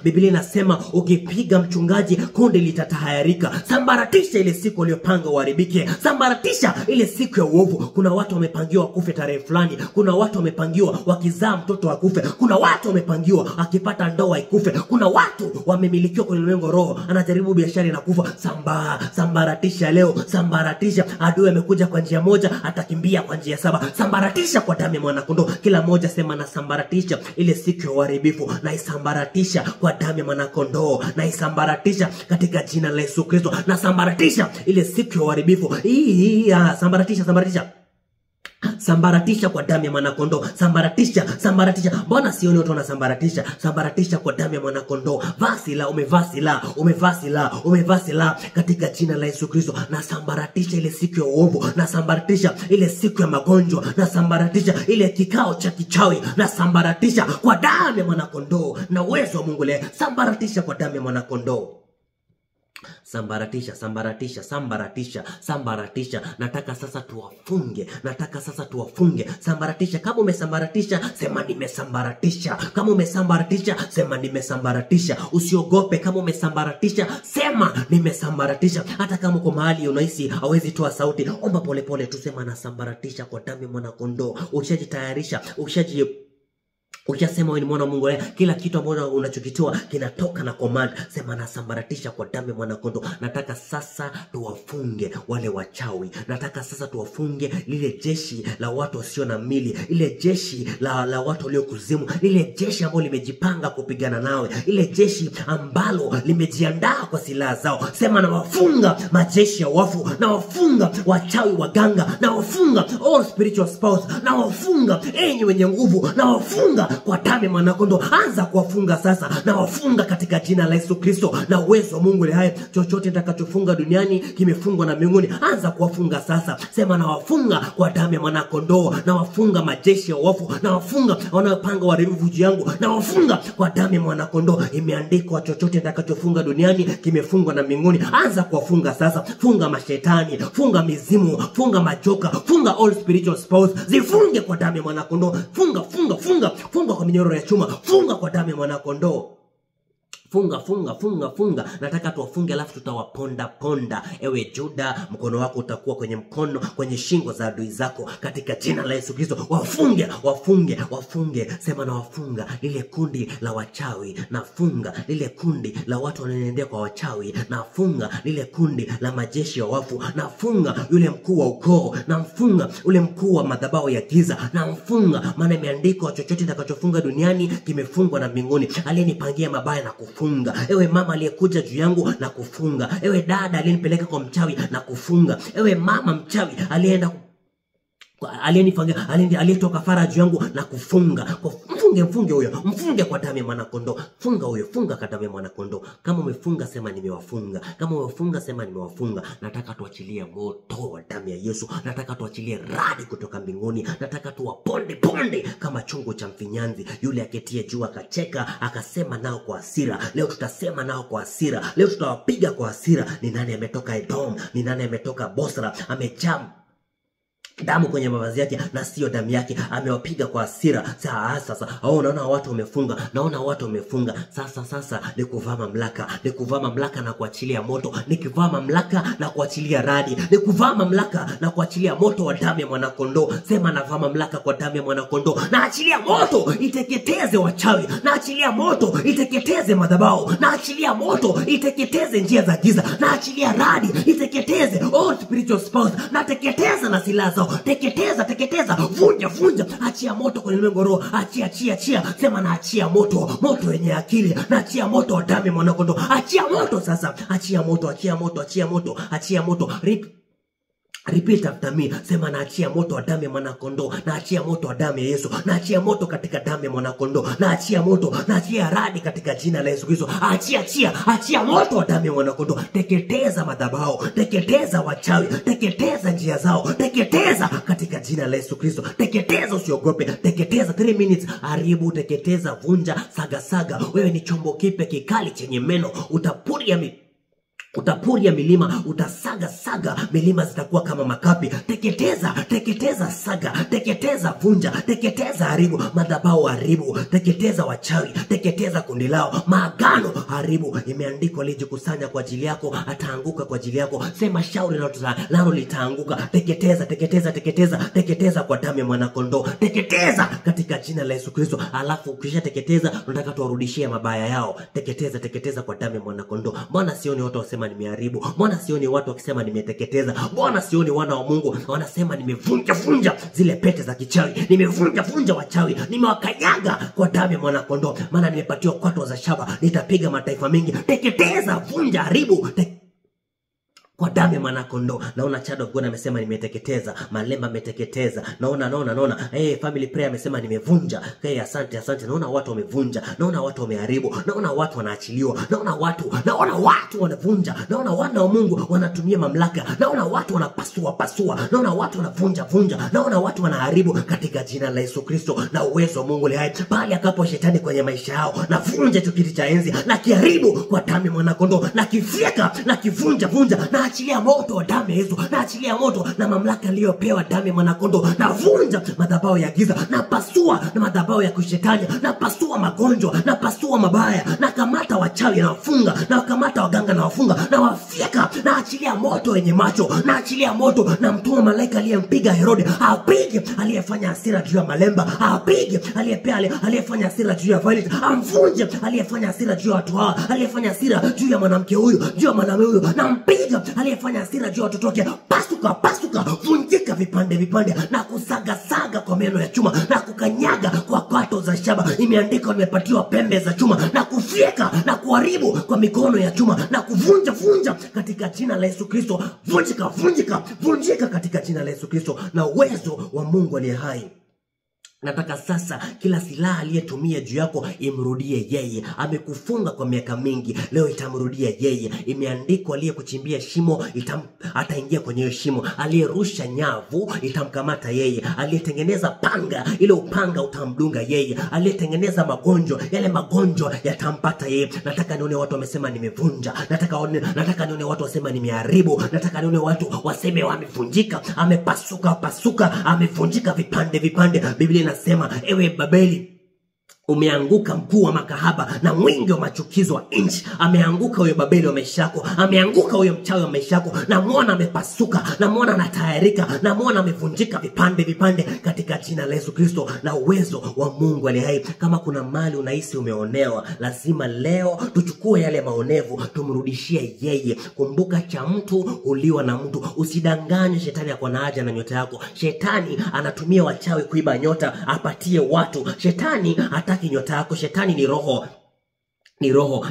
Biblia inasema ukipiga mchungaji, kundi litatahayarika. Sambaratisha ile siku iliyopanga uharibike. Sambaratisha ile siku ya uovu. Kuna watu wamepangiwa kufe tarehe fulani. Kuna watu wamepangiwa wakizaa mtoto akufe. Kuna watu wamepangiwa akipata ndoa ikufe. Kuna watu wamemilikiwa kwenye ulimwengu roho, anajaribu biashara na kufa. Sambaratisha leo. Sambaratisha. Adui amekuja kwa njia moja, atakimbia kwa njia 7. Sambaratisha kwa damu ya mwana kondoo. Kila moja sema na sambaratisha ile siku ya uharibifu. Na isambaratisha kwa damu ya mwana kondoo. Na isambaratisha katika jina la Yesu Kristo. Na sambaratisha ile siku ya uharibifu. Sambaratisha kwa damu ya mwana kondoo. Sambaratisha. Mbona sioni watu wanasambaratisha? Sambaratisha kwa damu ya mwana kondoo. Umevaa silaha katika jina la Yesu Kristo. Na sambaratisha ile siku ya uovu. Na sambaratisha ile siku ya magonjwa. Na sambaratisha ile kikao cha kichawi. Na sambaratisha kwa damu ya mwana kondoo. Na uwezo wa Mungu le. Sambaratisha kwa damu ya mwana kondoo. Sambaratisha. Nataka sasa tuwafunge. Sambaratisha. Kama umesambaratisha, sema nimesambaratisha. Kama umesambaratisha, sema nimesambaratisha. Usiogope. Kama umesambaratisha, sema nimesambaratisha. Hata kama uko mahali unahisi hauwezi toa sauti, omba polepole tu, sema nasambaratisha kwa damu ya mwana kondoo. Ushajitayarisha, ukisema wewe ni mwana wa Mungu, kila kitu ambacho unachokitoa kinatoka na command. Sema nasambaratisha kwa damu ya mwana kondoo. Nataka sasa tuwafunge wale wachawi. Nataka sasa tuwafunge lile jeshi la watu wasio na mili, ile jeshi la watu walio kuzimu, ile jeshi ambalo limejipanga kupigana nawe, ile jeshi ambalo limejiandaa kwa silaha zao. Sema na wafunga majeshi ya wafu, na wafunga wachawi waganga, na wafunga all spiritual spouse, na wafunga enyi wenye nguvu, na wafunga kwa damu ya mwanakondoo. Anza kuwafunga sasa, na wafunga katika jina la Yesu Kristo, na uwezo wa Mungu aliye hai. Chochote nitakachofunga duniani kimefungwa na mbinguni. Anza kuwafunga sasa. Sema, na wafunga kwa damu ya mwanakondoo, na wafunga majeshi ya wafu, na wafunga wanaopanga uharibifu juu yangu, na wafunga kwa damu ya mwanakondoo. Imeandikwa, chochote nitakachofunga duniani kimefungwa na mbinguni. Anza kuwafunga sasa. Funga mashetani, funga mizimu, funga majoka, funga all spiritual spells, zifunge kwa damu ya mwanakondoo. Funga kwa minyororo ya chuma, funga kwa damu ya mwanakondoo. Funga. Nataka tuwafunge, alafu tutawaponda. Ewe Juda, mkono wako utakuwa kwenye shingo za adui zako katika jina la Yesu Kristo. Wafunge. Sema, na wafunga lile kundi la wachawi, nafunga lile kundi la watu wanaoendea kwa wachawi, nafunga lile kundi la majeshi ya wafu, nafunga yule mkuu wa ukoo, nafunga yule mkuu wa madhabahu ya giza, nafunga. Maana imeandikwa, chochote nitakachofunga duniani kimefungwa na mbinguni. Aliyenipangia mabaya na kufunga. Ewe mama aliyekuja juu yangu na kufunga. Ewe dada aliyenipeleka kwa mchawi na kufunga. Ewe mama mchawi aliyetoka fara juu yangu na kufunga. Mfunge huyo, mfunge kwa damu ya mwanakondoo. Funga kwa damu ya mwanakondoo. Kama umefunga sema nimewafunga. Kama umefunga sema nimewafunga. Nataka tuachilie moto wa damu ya Yesu. Nataka tuachilie radi kutoka mbinguni. Nataka tuwaponde kama chungu cha mfinyanzi. Yule aketie juu akacheka, akasema nao kwa hasira. Leo tutasema nao kwa hasira. Leo tutawapiga kwa hasira. Ni nani ametoka Edom? Ni nani ametoka Bosra? Amejam damu kwenye mavazi yake na sio damu yake. Amewapiga kwa hasira. Sasa naona watu wamefunga. Sasa ni kuvaa mamlaka na kuachilia moto. Nikivaa mamlaka na kuachilia radi. Nikuvaa mamlaka na kuachilia moto wa damu ya mwanakondoo. Sema, navaa mamlaka kwa damu ya mwanakondoo. Naachilia moto iteketeze wachawi. Naachilia moto iteketeze madhabahu. Naachilia moto iteketeze njia za giza. Naachilia radi iteketeze all spiritual spells. Nateketeza na silaha zao. Teketeza, vunja. Achia moto kwenye ulimwengu roho. Achia. Sema, na achia moto wenye akili. Na achia moto wa damu ya mwanakondoo. Achia moto sasa. Achia moto. Repeat after me. Sema, naachia moto wa damu ya mwanakondoo. Naachia moto wa damu ya Yesu. Naachia moto katika damu ya mwanakondoo. Naachia moto. Naachia radi katika jina la Yesu Kristo. Achia moto wa damu ya mwanakondoo. Teketeza madhabahu. Teketeza wachawi. Teketeza njia zao. Teketeza katika jina la Yesu Kristo. Teketeza, usiogope. Teketeza 3 minutes. Haribu, teketeza, vunja, saga. Wewe ni chombo kipe kikali chenye meno. Utapuria milima, utasaga milima zitakuwa kama makapi. Teketeza saga, teketeza vunja, teketeza haribu, madhabahu haribu, teketeza wachawi, teketeza kundi lao, maagano haribu. Imeandikwa, alijikusanya kwa ajili yako ataanguka kwa ajili yako. Sema, shauri nalo litaanguka. Teketeza kwa damu ya mwanakondoo. Teketeza katika jina la Yesu Kristo. Alafu ukisha teketeza, unataka tuwarudishie mabaya yao. Teketeza kwa damu ya mwanakondoo. Mbona sioni watu wasema nimeharibu? Mbona sioni watu wakisema nimeteketeza? Mbona sioni wana wa Mungu wanasema nimevunja zile pete za kichawi, nimevunja wachawi, nimewakanyaga kwa damu ya mwanakondoo, maana nimepatiwa kwato za shaba, nitapiga mataifa mengi. Teketeza, vunja, haribu kwa damu ya mwanakondoo. Naona Child of God amesema nimeteketeza, Malemba ameteketeza. Naona Family Prayer amesema nimevunja. Asante. Naona watu wamevunja, naona watu wameharibu, naona watu wanaachiliwa, naona watu wanavunja, naona wana wa Mungu wanatumia mamlaka, naona watu wanapasua, naona watu wanavunja, naona watu wanaharibu katika jina la Yesu Kristo na uwezo wa Mungu hai. Pale akapo shetani kwenye maisha yao, na vunja kiti cha enzi na kiharibu kwa damu ya mwanakondoo, na kifyeka na kivunja, na achilia moto wa damu ya Yesu. Na achilia moto na mamlaka aliyopewa damu ya mwanakondoo. Na vunja madhabahu ya giza. Na pasua na madhabahu ya kushetani. Na pasua magonjwa. Na pasua mabaya. Na kamata wachawi na wafunga. Na kamata waganga na wafunga. Na wafyeka. Na achilia moto wenye macho. Na achilia moto na mtuma malaika aliyempiga Herode. Apige aliyefanya hasira juu ya Malemba. Apige aliyefanya hasira juu ya Violet. Amvunje aliyefanya hasira juu ya watu hawa. Aliyefanya hasira juu ya mwanamke huyu, juu ya mwanamume huyu. Na mpiga aliyefanya hasira juu ya watoto wake. Pasuka, vunjika vipande na kusaga kwa meno ya chuma na kukanyaga kwa kwato za shaba. Imeandikwa nimepatiwa pembe za chuma, na kufyeka na kuharibu kwa mikono ya chuma na kuvunja katika jina la Yesu Kristo. Vunjika katika jina la Yesu Kristo na uwezo wa Mungu aliye hai. Nataka sasa kila silaha aliyetumia juu yako imrudie yeye. Amekufunga kwa miaka mingi, leo itamrudia yeye. Imeandikwa aliyekuchimbia shimo ataingia kwenye hiyo shimo. Aliyerusha nyavu itamkamata yeye. Aliyetengeneza panga, ile upanga utamdunga yeye. Aliyetengeneza magonjwa, yale magonjwa yatampata yeye. Nataka nione watu wamesema nimevunja. Nataka nione watu wasema nimeharibu. Nataka nione watu waseme wamevunjika, amepasuka, amevunjika vipande vipande. Biblia nasema, ewe Babeli, umeanguka mkuu wa makahaba na mwingi wa machukizo wa nchi. Ameanguka huyo Babeli wa maisha yako. Ameanguka huyo mchawi wa maisha yako. Na muona amepasuka, na muona anatayarika, na muona amevunjika vipande vipande katika jina la Yesu Kristo na uwezo wa Mungu aliye hai. Kama kuna mali unahisi umeonewa, lazima leo tuchukue yale maonevu tumrudishie yeye. Kumbuka, cha mtu uliwa na mtu. Usidanganye shetani yako na haja na nyota yako. Shetani anatumia wachawi kuiba nyota apatie watu. Shetani hataki nyota yako. Shetani ni roho.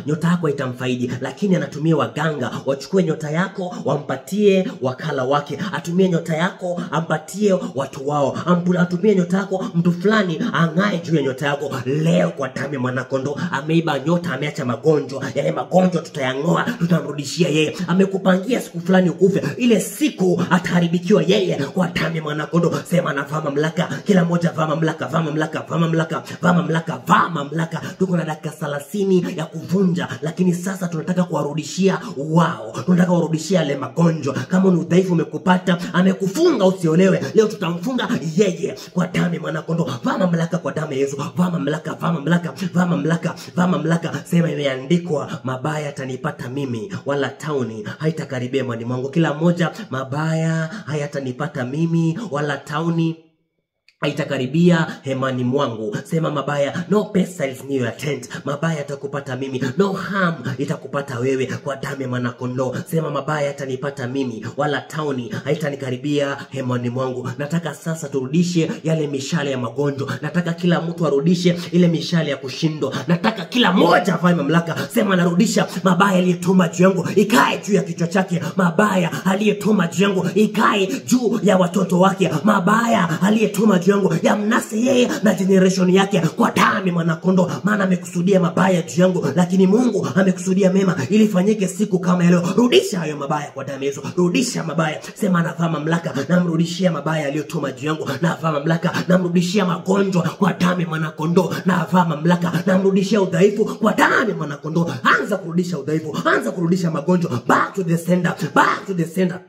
Nyota yako itamfaidi, lakini anatumia waganga wachukue nyota yako wampatie wakala wake. Atumie nyota yako ampatie watu wao. Atumie nyota yako mtu fulani angae juu ya nyota yako. Leo kwa damu ya Mwanakondoo, ameiba nyota, ameacha magonjwa. Yale magonjwa tutayang'oa, tutamrudishia yeye. Amekupangia siku fulani ukufe, ile siku ataharibikiwa yeye kwa damu ya Mwanakondoo. Sema anavaa mamlaka. Kila mmoja vaa mamlaka, vaa mamlaka, vaa mamlaka, vaa mamlaka, vaa mamlaka. Tuko na dakika 30 ya kuvunja, lakini sasa tunataka kuwarudishia wao. Tunataka kuwarudishia yale magonjwa. Kama ni udhaifu umekupata, amekufunga usiolewe, leo tutamfunga yeye kwa damu ya Mwanakondoo. Vaa mamlaka kwa damu ya Yesu. Vaa mamlaka, vaa mamlaka, vaa mamlaka, vaa mamlaka. Sema, imeandikwa, mabaya yatanipata mimi, wala tauni haitakaribia mwani mwangu. Kila mmoja, mabaya hayatanipata mimi, wala tauni haitakaribia hemani mwangu. Sema, mabaya, no pestilence near your tent. Mabaya yatakupata mimi, no harm itakupata wewe kwa damu ya Mwanakondoo. Sema, mabaya yatanipata mimi, wala tauni haitanikaribia hemani mwangu. Nataka sasa turudishe yale mishale ya magonjwa. Nataka kila mtu arudishe ile mishale ya kushindwa. Nataka kila mmoja avae mamlaka. Sema, narudisha mabaya aliyetuma juu yangu ikae juu ya kichwa chake. Mabaya aliyetuma juu yangu ikae juu ya watoto wake. Mabaya aliyetuma juu yangu yamnase yeye na generation yake kwa damu ya Mwanakondoo. Maana amekusudia mabaya juu yangu, lakini Mungu amekusudia mema ili ifanyike siku kama leo. Rudisha hayo mabaya kwa damu ya Yesu. Rudisha mabaya. Sema, anavaa mamlaka, namrudishia mabaya aliyotuma juu yangu. Navaa mamlaka, namrudishia magonjwa kwa damu ya Mwanakondoo. Navaa mamlaka, namrudishia udhaifu kwa damu ya Mwanakondoo. Anza kurudisha udhaifu, anza kurudisha magonjwa. Back to the sender, back to the sender.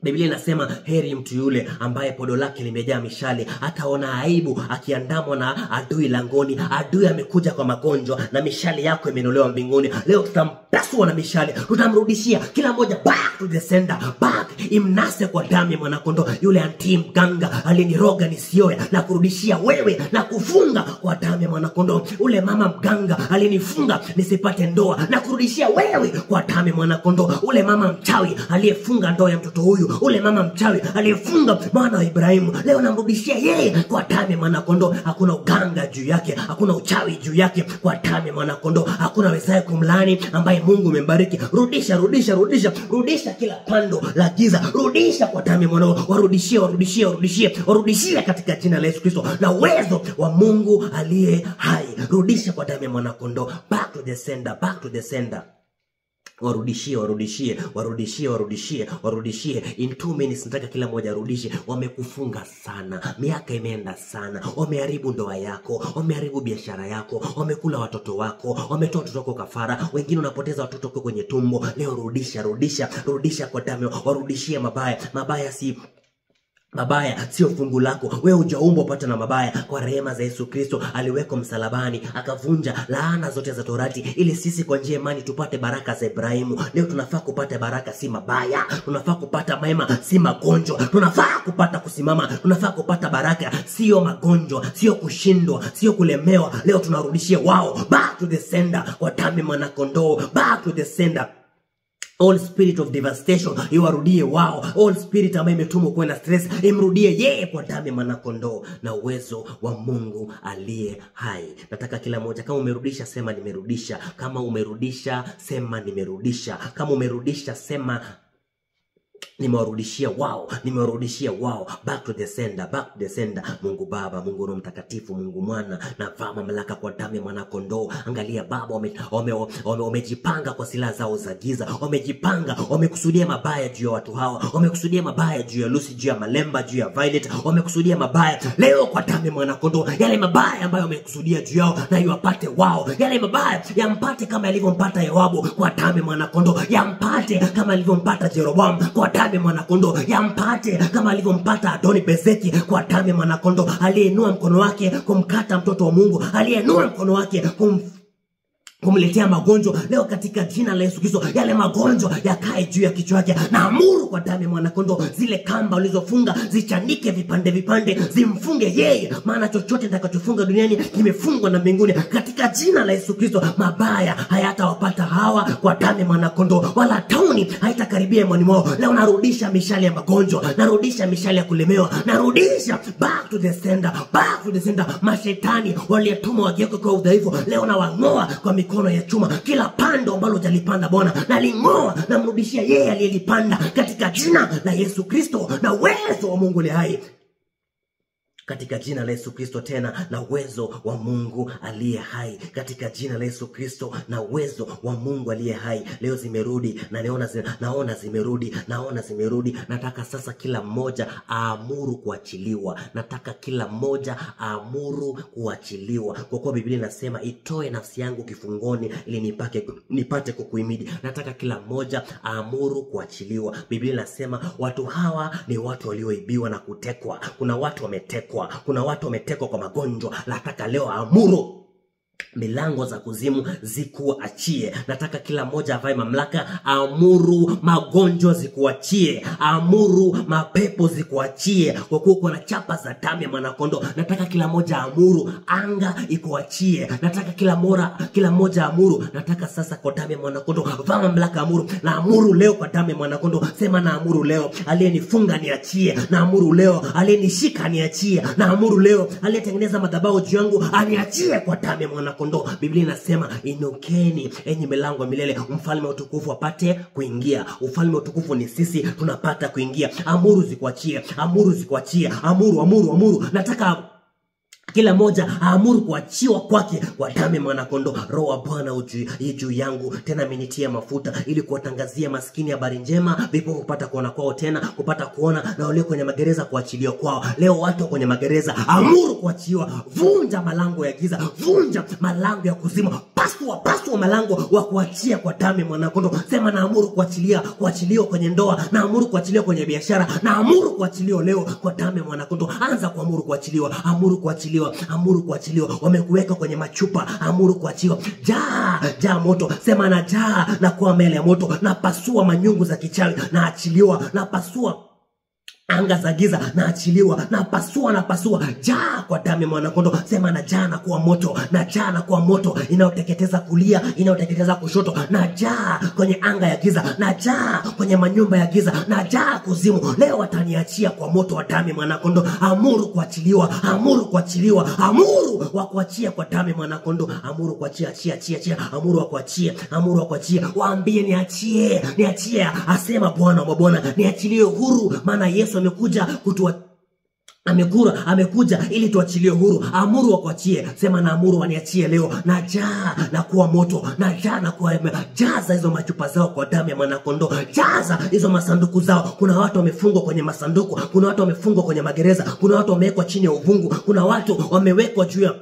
Biblia inasema, heri mtu yule ambaye podo lake limejaa mishale, ataona aibu akiandamwa na adui langoni. Adui amekuja kwa magonjwa na mishale yako imenolewa mbinguni. Leo tutampasua na mishale, tutamrudishia kila mmoja. Back to the sender, back. Imnase kwa damu ya Mwanakondoo. Yule anti mganga aliniroga nisioe, na kurudishia wewe na kufunga kwa damu ya Mwanakondoo. Ule mama mganga alinifunga nisipate ndoa, na kurudishia wewe kwa damu ya Mwanakondoo. Ule mama mchawi aliyefunga ndoa ya mtoto huyu, ule mama mchawi aliyefunga mwana wa Ibrahimu, leo namrudishia yeye kwa damu ya Mwanakondoo. Hakuna uganga juu yake, hakuna uchawi juu yake kwa damu ya Mwanakondoo. Hakuna wezaye kumlaani ambaye Mungu umembariki. Rudisha, rudisha, rudisha, rudisha kila pando la giza. Rudisha kwa damu ya Mwanakondoo. Warudishie, warudishie, warudishie, warudishie katika jina la Yesu Kristo na uwezo wa Mungu aliye hai. Rudisha kwa damu ya Mwanakondoo. Back to the sender, back to the sender. Warudishie, warudishie, warudishie, warudishie, warudishie. In 2 minutes nataka kila mmoja arudishe. Wamekufunga sana, miaka imeenda sana. Wameharibu ndoa yako, wameharibu biashara yako, wamekula watoto wako, wametoa watoto wako kafara. Wengine unapoteza watoto wako kwenye tumbo. Leo rudisha, rudisha, rudisha kwa damu. Warudishie mabaya. Mabaya sio fungu lako. Wewe hujaumbwa upate na mabaya. Kwa rehema za Yesu Kristo aliwekwa msalabani, akavunja laana zote za Torati ili sisi kwa njia ya imani tupate baraka za Ibrahimu. Leo tunafaa kupata baraka, si mabaya. Tunafaa kupata mema, si magonjwa. Tunafaa kupata kusimama. Tunafaa kupata baraka, sio magonjwa, sio kushindwa, sio kulemewa. Leo tunarudishia wao. Back to the sender kwa damu ya Mwanakondoo. Back to the sender. All spirit of devastation, iwarudie wao. All spirit ambaye imetumwa kuwa na stress, imrudie yeye kwa damu ya Mwanakondoo na uwezo wa Mungu aliye hai. Nataka kila mmoja, kama umerudisha sema nimerudisha. Kama umerudisha sema nimerudisha. Kama umerudisha sema Nimewarudishia wao, nimewarudishia wao. Back to the sender, back to the sender. Mungu Baba, Mungu Roho Mtakatifu, Mungu Mwana, na vaa mamlaka kwa damu ya mwana kondoo. Angalia Baba, wamejipanga kwa silaha zao za giza, wamejipanga, wamekusudia mabaya juu ya watu hawa, wamekusudia mabaya juu ya Lucy, juu ya Malemba, juu ya Violet, wamekusudia mabaya. Leo kwa damu ya mwana kondoo, yale mabaya ambayo wamekusudia juu yao na iwapate wao. Yale mabaya yampate kama yalivyompata Yoabu kwa damu ya mwana kondoo, yampate kama yalivyompata Jeroboam kwa damu ya mwana kondoo, yampate kama alivyompata Adoni Bezeki kwa damu ya mwana kondoo, aliyeinua mkono wake kumkata mtoto wa Mungu, aliyeinua mkono wake kumletea magonjwa. Leo katika jina la Yesu Kristo, yale magonjwa yakae juu ya kichwa chake. Na amuru kwa damu ya mwana kondoo, zile kamba ulizofunga zichanike vipande vipande, zimfunge yeye, maana chochote nitakachofunga duniani kimefungwa na mbinguni. Katika jina la Yesu Kristo, mabaya hayatawapata hawa kwa damu ya mwana kondoo, wala tauni haitakaribia imani mwao. Leo narudisha mishale ya magonjwa, narudisha mishale ya kulemewa, narudisha back to the sender, back to the sender. Mashetani waliyetuma wageuke kwa udhaifu, leo na wang'oa kwa mikono ya chuma. Kila pando ambalo hujalipanda Bwana, naling'oa na mrudishia yeye aliyelipanda, katika jina la Yesu Kristo na uwezo wa Mungu aliye hai. Katika jina la Yesu Kristo tena na uwezo wa Mungu aliye hai. Katika jina la Yesu Kristo na uwezo wa Mungu aliye hai. Leo zimerudi na naona zimerudi. Nataka sasa kila mmoja aamuru kuachiliwa. Nataka kila mmoja aamuru kuachiliwa. Kwa kuwa Biblia inasema itoe nafsi yangu kifungoni ili nipate kukuhimidi. Nataka kila mmoja aamuru kuachiliwa. Biblia inasema watu hawa ni watu walioibiwa na kutekwa. Kuna watu wametekwa. Kuna watu wametekwa kwa magonjwa. Nataka leo amuru milango za kuzimu zikuachie. Nataka kila mmoja avae mamlaka, amuru magonjwa zikuachie, amuru mapepo zikuachie, kwa kuwa kuna chapa za damu ya mwana kondoo. Nataka kila mmoja amuru anga ikuachie. Nataka kila mmoja amuru. Nataka sasa kwa damu ya mwana kondoo, vaa mamlaka, amuru. Na amuru leo kwa damu ya mwana kondoo. Sema na amuru leo, aliyenifunga niachie. Na amuru leo, aliyenishika niachie. Na amuru leo, aliyetengeneza madhabahu juu yangu aniachie kwa damu ya mwana kondoo. Biblia inasema inukeni enyi milango ya milele, mfalme wa utukufu apate kuingia. Ufalme wa utukufu ni sisi, tunapata kuingia. Amuru zikuachie, amuru zikuachie, amuru. Nataka kila moja aamuru kuachiwa kwake kwa damu ya mwana kondoo. Roho wa Bwana juu yangu, tena amenitia mafuta ili kuwatangazia maskini habari njema, vipofu kupata kuona kwao tena, kupata kuona, na walio kwenye magereza kuachiliwa kwao. Leo watu kwenye magereza, amuru kuachiwa. Vunja malango ya giza, vunja malango ya kuzimu, pasua malango wa kuachia kwa damu ya mwana kondoo. Sema na amuru kuachiliwa kwenye ndoa, na amuru kuachiliwa kwenye biashara, na amuru kuachiliwa leo kwa damu ya mwana kondoo. Anza kuamuru kuachiliwa, amuru kuachiliwa, amuru kuachiliwa. Wamekuweka kwenye machupa, amuru kuachiliwa. Jaa moto. Sema na jaa na kuwa mbele ya moto. Na pasua manyungu za kichawi, na achiliwa. Na pasua anga za giza, na achiliwa. Na pasua. Jaa kwa damu ya mwana kondoo. Sema na jaa na kuwa moto. Na jaa na kuwa moto inayoteketeza kulia, inayoteketeza kushoto. Na jaa kwenye anga ya giza, na jaa kwenye manyumba ya giza, na jaa kuzimu. Leo wataniachia kwa moto wa damu ya mwana kondoo. Amuru kuachiliwa, amuru kuachiliwa, amuru wa kuachia kwa damu ya mwana kondoo. Amuru kuachia, achia. Amuru wa kuachia. Waambie niachie, asema Bwana wa mabwana, niachilie huru, maana Yesu amekuja ili tuachilie huru. Amuru wa kuachie. Sema na amuru waniachie leo. Na jaa na kuwa moto, na jaa na kuwa jaza hizo machupa zao kwa damu ya mwana kondoo. Jaza hizo masanduku zao. Kuna watu wamefungwa kwenye masanduku, kuna watu wamefungwa kwenye magereza, kuna watu wamewekwa chini ya uvungu, kuna watu wamewekwa juu ya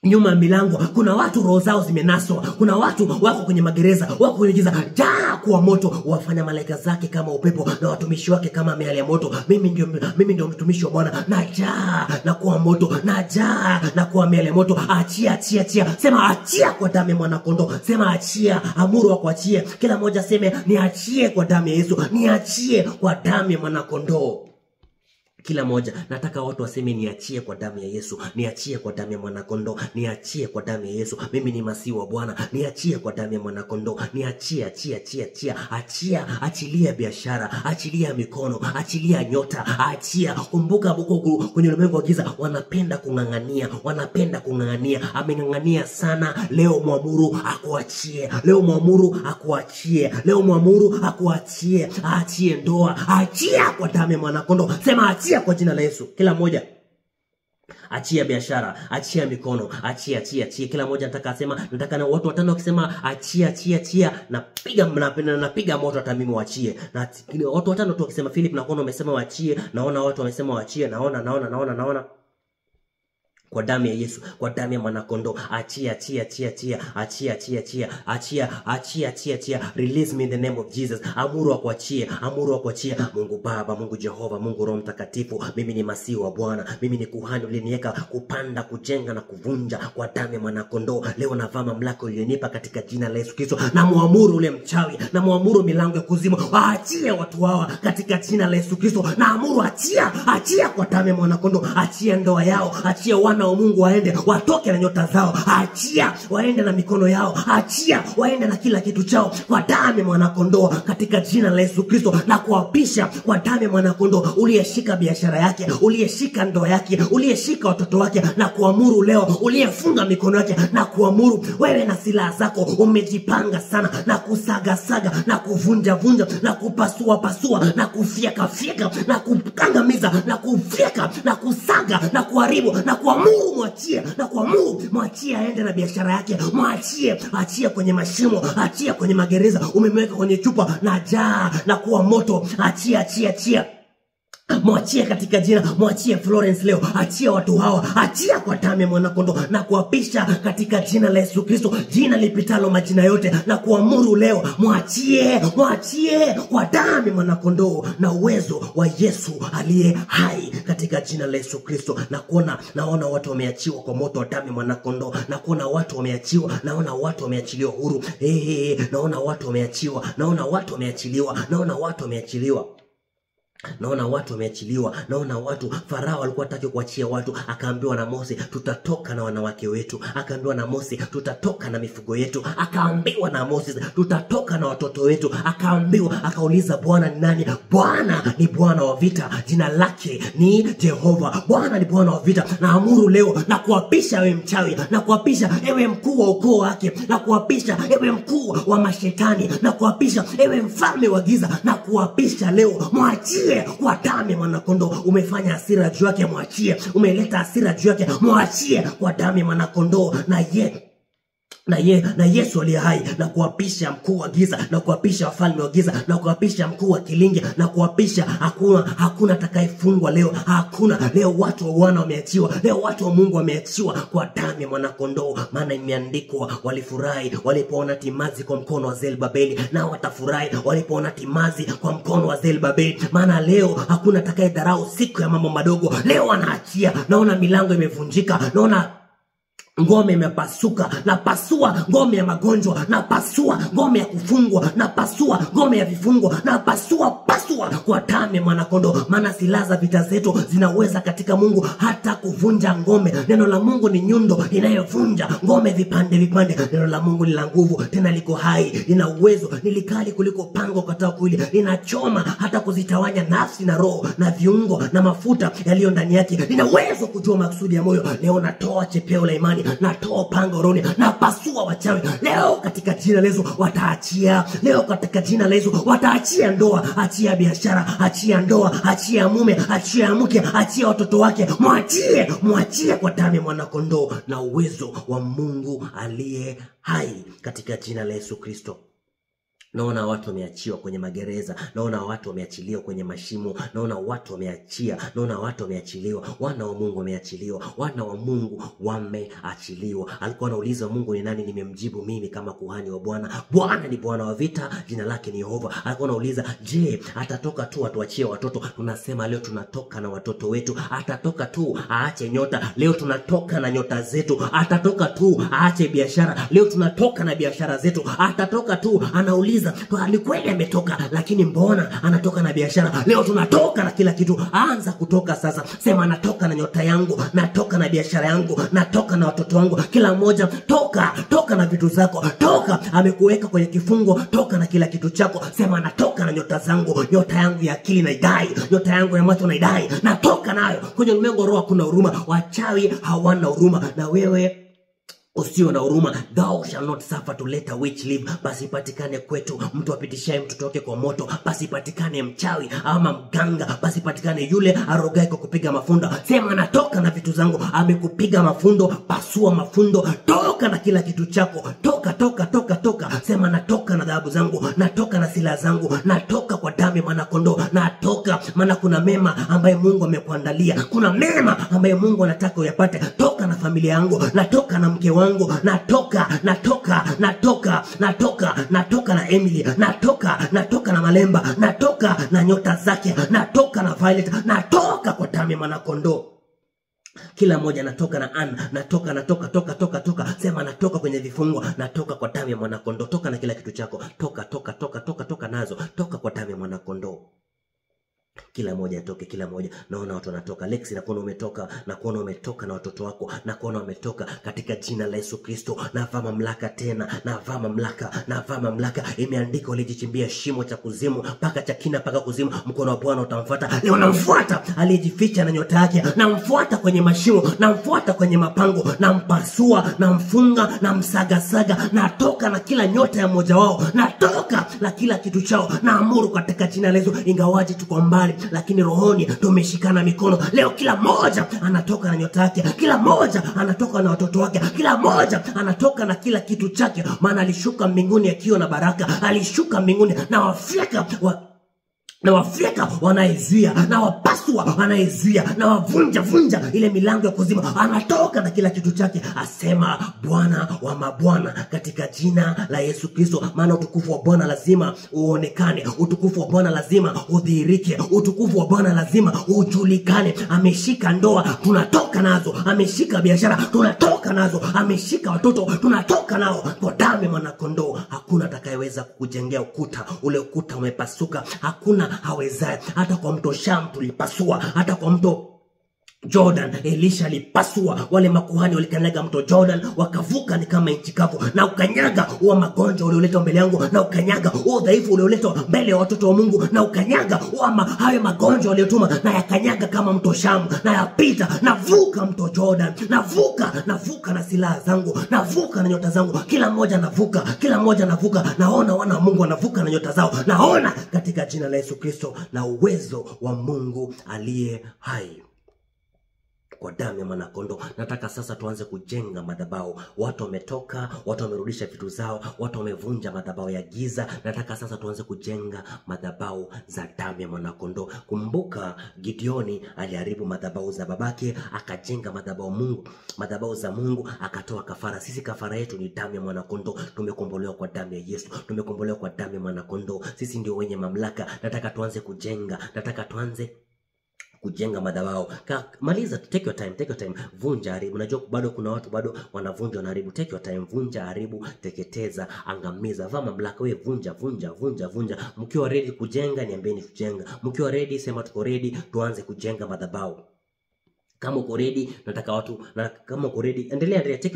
nyuma ya milango, kuna watu roho zao zimenaswa, kuna watu wako kwenye magereza, wako kwenye giza. Jaa kuwa moto, wafanya malaika zake kama upepo, na watumishi wake kama miali ya moto. Mimi ndio mtumishi wa Bwana. Na jaa na kuwa moto, na jaa na kuwa miali ya moto. Achia. Sema achia kwa damu ya mwana kondoo. Sema achia, amuru wa kuachia. Kila mmoja seme niachie kwa damu ya Yesu, niachie kwa damu ya mwana kondoo. Kila moja nataka watu waseme niachie kwa damu ya Yesu, niachie kwa damu ya mwanakondoo, niachie kwa damu ya Yesu. Mimi ni masihi wa Bwana, niachie kwa damu ya mwanakondoo, niachie, achia, achilia biashara, achilia mikono, achilia nyota, achia. Kumbuka kwenye ulimwengu wa giza wanapenda kung'ang'ania, ameng'ang'ania sana. Leo muamuru akuachie, achie ndoa, achia kwa damu ya mwanakondoo. Sema achia kwa jina la Yesu. Kila moja achia biashara, achia mikono, achia. Kila moja nataka na watu watano wakisema achia, napiga moto hata mimi waachie. Na watu watano tu wakisema Philip na kuona umesema waachie, naona watu wamesema waachie, naona kwa damu ya Yesu, kwa damu ya mwanakondoo, achia. Release me in the name of Jesus. Amuru akuachie. Mungu Baba, Mungu Jehova, Mungu Roho Mtakatifu, mimi ni masihi wa Bwana, mimi ni kuhani uliniweka kupanda, kujenga na kuvunja kwa damu ya mwanakondoo. Leo navaa mamlaka uliyonipa katika jina la Yesu Kristo. Na muamuru ule mchawi, na muamuru milango ya kuzimu, waachie watu hawa katika jina la Yesu Kristo. Na amuru achia kwa damu ya mwanakondoo, achia ndoa yao, achia wana wa Mungu waende, watoke na nyota zao, achia waende na mikono yao, achia waende na kila kitu chao kwa damu ya mwanakondoo katika jina la Yesu Kristo. Na kuapisha kwa damu ya mwanakondoo uliyeshika biashara yake, uliyeshika ndoa yake, uliyeshika watoto wake, na kuamuru leo, uliyefunga mikono yake, na kuamuru wewe na silaha zako umejipanga sana, na kusaga na kuvunja na kupasua na kufyeka na kukangamiza na kufyeka na kusaga na kuharibu, na kuamuru mwachie aende na biashara yake, achia kwenye mashimo, achia kwenye magereza, umemweka kwenye chupa na jaa na kuwa moto, achia. Mwachie katika jina, mwachie Florence leo, achia watu hawa, achia kwa damu ya mwanakondoo, na kuapisha katika jina la Yesu Kristo, jina lipitalo majina yote, na kuamuru leo, mwachie kwa damu ya mwanakondoo na uwezo wa Yesu aliye hai katika jina la Yesu Kristo. Naona watu wameachiwa kwa moto wa damu ya mwanakondoo, na kuona watu wameachiwa, naona watu wameachiliwa huru. Naona watu wameachiliwa, naona watu Farao alikuwa hataki kuachia watu, akaambiwa na Mose, tutatoka na wanawake wetu, akaambiwa na Mose, tutatoka na mifugo yetu, akaambiwa na Moses, tutatoka na watoto wetu, akauliza Bwana ni nani? Bwana ni Bwana wa vita, jina lake ni Jehova. Bwana ni Bwana wa vita. Na amuru leo, na kuapisha ewe mchawi, na kuapisha ewe mkuu wa ukoo wake, na kuapisha ewe mkuu wa mashetani, na kuapisha ewe mfalme wa giza, na kuapisha leo, mwachie kwa damu ya mwanakondoo. Umefanya hasira juu yake, mwachie. Umeleta hasira juu yake, mwachie kwa damu ya mwanakondoo. Na Yesu aliye hai, na kuapisha mkuu wa giza, na kuapisha wafalme wa giza, na kuapisha mkuu wa kilinge, na kuapisha hakuna atakayefungwa leo, hakuna. Leo watu wa wana wameachiwa, leo watu wa Mungu wameachiwa kwa damu ya mwanakondoo. Maana imeandikwa, walifurahi walipoona timazi kwa mkono wa Zerubabeli, na watafurahi walipoona timazi kwa mkono wa Zerubabeli. Maana leo hakuna atakayedharau siku ya mambo madogo. Leo anaachia. Naona milango imevunjika, naona ngome imepasuka, na pasua ngome ya magonjwa, na pasua ngome ya kufungwa, na pasua ngome ya vifungo, na pasua kwa damu ya mwanakondoo. Maana silaha za vita zetu zinaweza katika Mungu hata kuvunja ngome. Neno la Mungu ni nyundo inayovunja ngome vipande. Neno la Mungu ni la nguvu, tena liko hai, lina uwezo, ni likali kuliko panga ukatao kuwili, linachoma hata kuzitawanya nafsi na roho na viungo na mafuta yaliyo ndani yake, lina uwezo kujua makusudi ya moyo. Leo natoa chepeo la imani, natoa panga rohoni, na pasua wachawi leo katika jina la Yesu. Wataachia leo katika jina la Yesu, wataachia ndoa, achia biashara, achia ndoa, achia mume, achia mke, achia watoto wake, mwachie kwa damu ya mwanakondoo na uwezo wa Mungu aliye hai katika jina la Yesu Kristo. Naona watu wameachiwa kwenye magereza, naona watu wameachiliwa kwenye mashimo, naona watu wameachiliwa, wana wa Mungu wameachiliwa, wana wa Mungu wameachiliwa. Alikuwa anauliza Mungu ni nani? Nimemjibu mimi kama kuhani wa Bwana. Bwana ni Bwana wa vita, jina lake ni Yehova. Alikuwa anauliza, je, atatoka tu atuachie watoto? Tunasema leo tunatoka na watoto wetu. Atatoka tu aache nyota, leo tunatoka na nyota zetu. Atatoka tu aache biashara, leo tunatoka na biashara zetu. Atatoka tu anauliza unajiuliza, ni kweli ametoka, lakini mbona anatoka na biashara? Leo tunatoka na kila kitu. Anza kutoka sasa. Sema natoka na nyota yangu, natoka na biashara yangu, natoka na watoto wangu. Kila mmoja toka na vitu zako. Toka, amekuweka kwenye kifungo, toka na kila kitu chako. Sema natoka na nyota zangu, nyota yangu ya akili naidai, nyota yangu ya macho naidai, natoka nayo. Kwenye ulimwengu roho kuna huruma, wachawi hawana huruma, na wewe usio na huruma. Thou shall not suffer to let a witch live. Basi patikane kwetu mtu apitishaye mtoto wake kwa moto. Basi patikane mchawi ama mganga. Basi patikane yule arogaye kwa kupiga mafundo. Sema natoka na vitu zangu. Amekupiga mafundo, pasua mafundo. Toka na kila kitu chako. Toka. Sema natoka na dhahabu zangu, natoka na silaha zangu, natoka kwa damu ya mwanakondoo. Natoka maana kuna mema ambaye Mungu amekuandalia. Kuna mema ambaye Mungu anataka uyapate. Toka na familia yangu, natoka na mke wangu, natoka na Emily, natoka na Malemba, natoka na nyota zake, natoka na Violet, natoka kwa damu ya mwanakondoo. Kila mmoja natoka na Ann, toka. Sema natoka kwenye vifungo, natoka kwa damu ya mwanakondoo. Toka na kila kitu chako. Toka nazo. Toka kwa damu ya mwanakondoo. Kila mmoja atoke, kila mmoja. Naona watu wanatoka. Lexi, nakuona umetoka, nakuona umetoka na watoto wako, nakuona umetoka katika jina la Yesu Kristo. Navaa mamlaka tena, navaa mamlaka. Imeandika ulijichimbia shimo cha kuzimu, paka cha kina paka kuzimu, mkono wa Bwana utamfuata. Leo namfuata aliyejificha na nyota yake, namfuata kwenye mashimo, namfuata kwenye mapango, nampasua, namfunga, namsagasaga. Natoka na kila nyota ya mmoja wao, natoka na kila kitu chao. Naamuru katika jina la Yesu, ingawaje tuko mbali, lakini rohoni tumeshikana mikono. Leo kila mmoja anatoka na nyota yake, kila mmoja anatoka na watoto wake, kila mmoja anatoka na kila kitu chake. Maana alishuka mbinguni akiwa na baraka, alishuka mbinguni na wafyeka wanaezuia, na wapasua wanaezuia, na wavunja ile milango ya kuzima. Anatoka na kila kitu chake, asema Bwana wa mabwana, katika jina la Yesu Kristo. Maana utukufu wa Bwana lazima uonekane, utukufu wa Bwana lazima udhihirike, utukufu wa Bwana lazima ujulikane. Ameshika ndoa, tunatoka nazo. Ameshika biashara, tunatoka nazo. Ameshika watoto, tunatoka nao kwa damu ya mwanakondoo. Hakuna atakayeweza kukujengea ukuta. Ule ukuta umepasuka, hakuna hawezaye. Hata kwa mto Sham tulipasua, hata kwa mto Jordan Elisha alipasua. Wale makuhani walikanyaga mto Jordan, wakavuka ni kama nchi kavu. Na ukanyaga huo magonjwa ulioleta mbele yangu, na ukanyaga huo dhaifu ulioleta mbele ya watoto wa Mungu, na ukanyaga hayo magonjwa waliotuma, na yakanyaga kama mto Sham, na yapita. Navuka mto Jordan, navuka na silaha zangu, navuka na nyota zangu. Kila mmoja navuka. Naona wana wa Mungu wanavuka na nyota zao. Naona katika jina la Yesu Kristo, na uwezo wa Mungu aliye hai kwa damu ya mwanakondoo. Nataka sasa tuanze kujenga madhabahu. Watu wametoka, watu wamerudisha vitu zao, watu wamevunja madhabahu ya giza. Nataka sasa tuanze kujenga madhabahu za damu ya mwanakondoo. Kumbuka Gideoni aliharibu madhabahu za babake, akajenga madhabahu za Mungu, akatoa kafara. Sisi kafara yetu ni damu ya mwanakondoo. Tumekombolewa kwa damu ya Yesu, tumekombolewa kwa damu ya mwanakondoo. Sisi ndio wenye mamlaka. Nataka tuanze kujenga, kujenga madhabahu. Maliza, take your time. Vunja, haribu. Najua bado kuna watu bado wanavunja, wanaharibu. Take your time. Vunja, haribu, teketeza, angamiza. Vaa mamlaka. Wewe vunja. Mkiwa ready kujenga, niambieni tujenga. Mkiwa ready, sema tuko ready, tuanze kujenga madhabahu. Kama uko ready, nataka watu, na kama uko ready, endelea. Take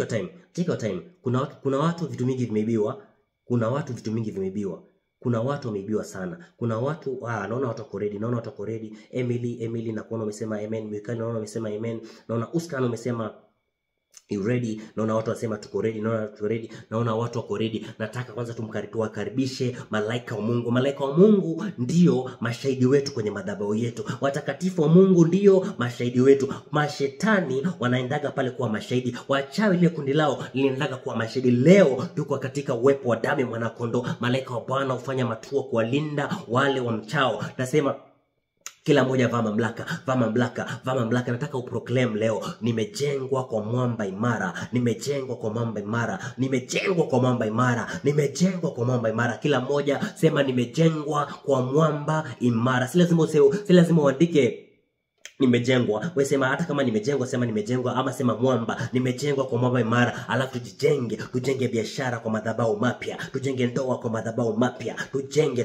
your time. Kuna watu vitu mingi vimeibiwa. Kuna watu wameibiwa sana. Kuna watu, naona watu wako ready. Emily, na kuona umesema amen. Mikani, naona umesema amen. Naona Uskan umesema you ready. Naona watu wasema tuko ready. Naona watu wako ready. Nataka kwanza tuwakaribishe malaika wa Mungu. Malaika wa Mungu ndio mashahidi wetu kwenye madhabahu yetu. Watakatifu wa Mungu ndio mashahidi wetu. Mashetani wanaendaga pale kuwa mashahidi. Wachawi ile kundi lao linaendaga kuwa mashahidi. Leo tuko katika uwepo wa damu ya mwanakondoo. Malaika wa Bwana hufanya matuo kuwalinda wale wa mchao. Nasema kila mmoja vaa mamlaka. Nataka uproclaim leo, nimejengwa kwa mwamba imara. Kila mmoja sema nimejengwa kwa mwamba imara. Si lazima uandike Nimejengwa. Wewe sema hata kama nimejengwa, sema nimejengwa, ama sema mwamba. Nimejengwa kwa mwamba imara. Alafu tujenge biashara kwa madhabahu mapya. Tujenge ndoa kwa madhabahu mapya. Tujenge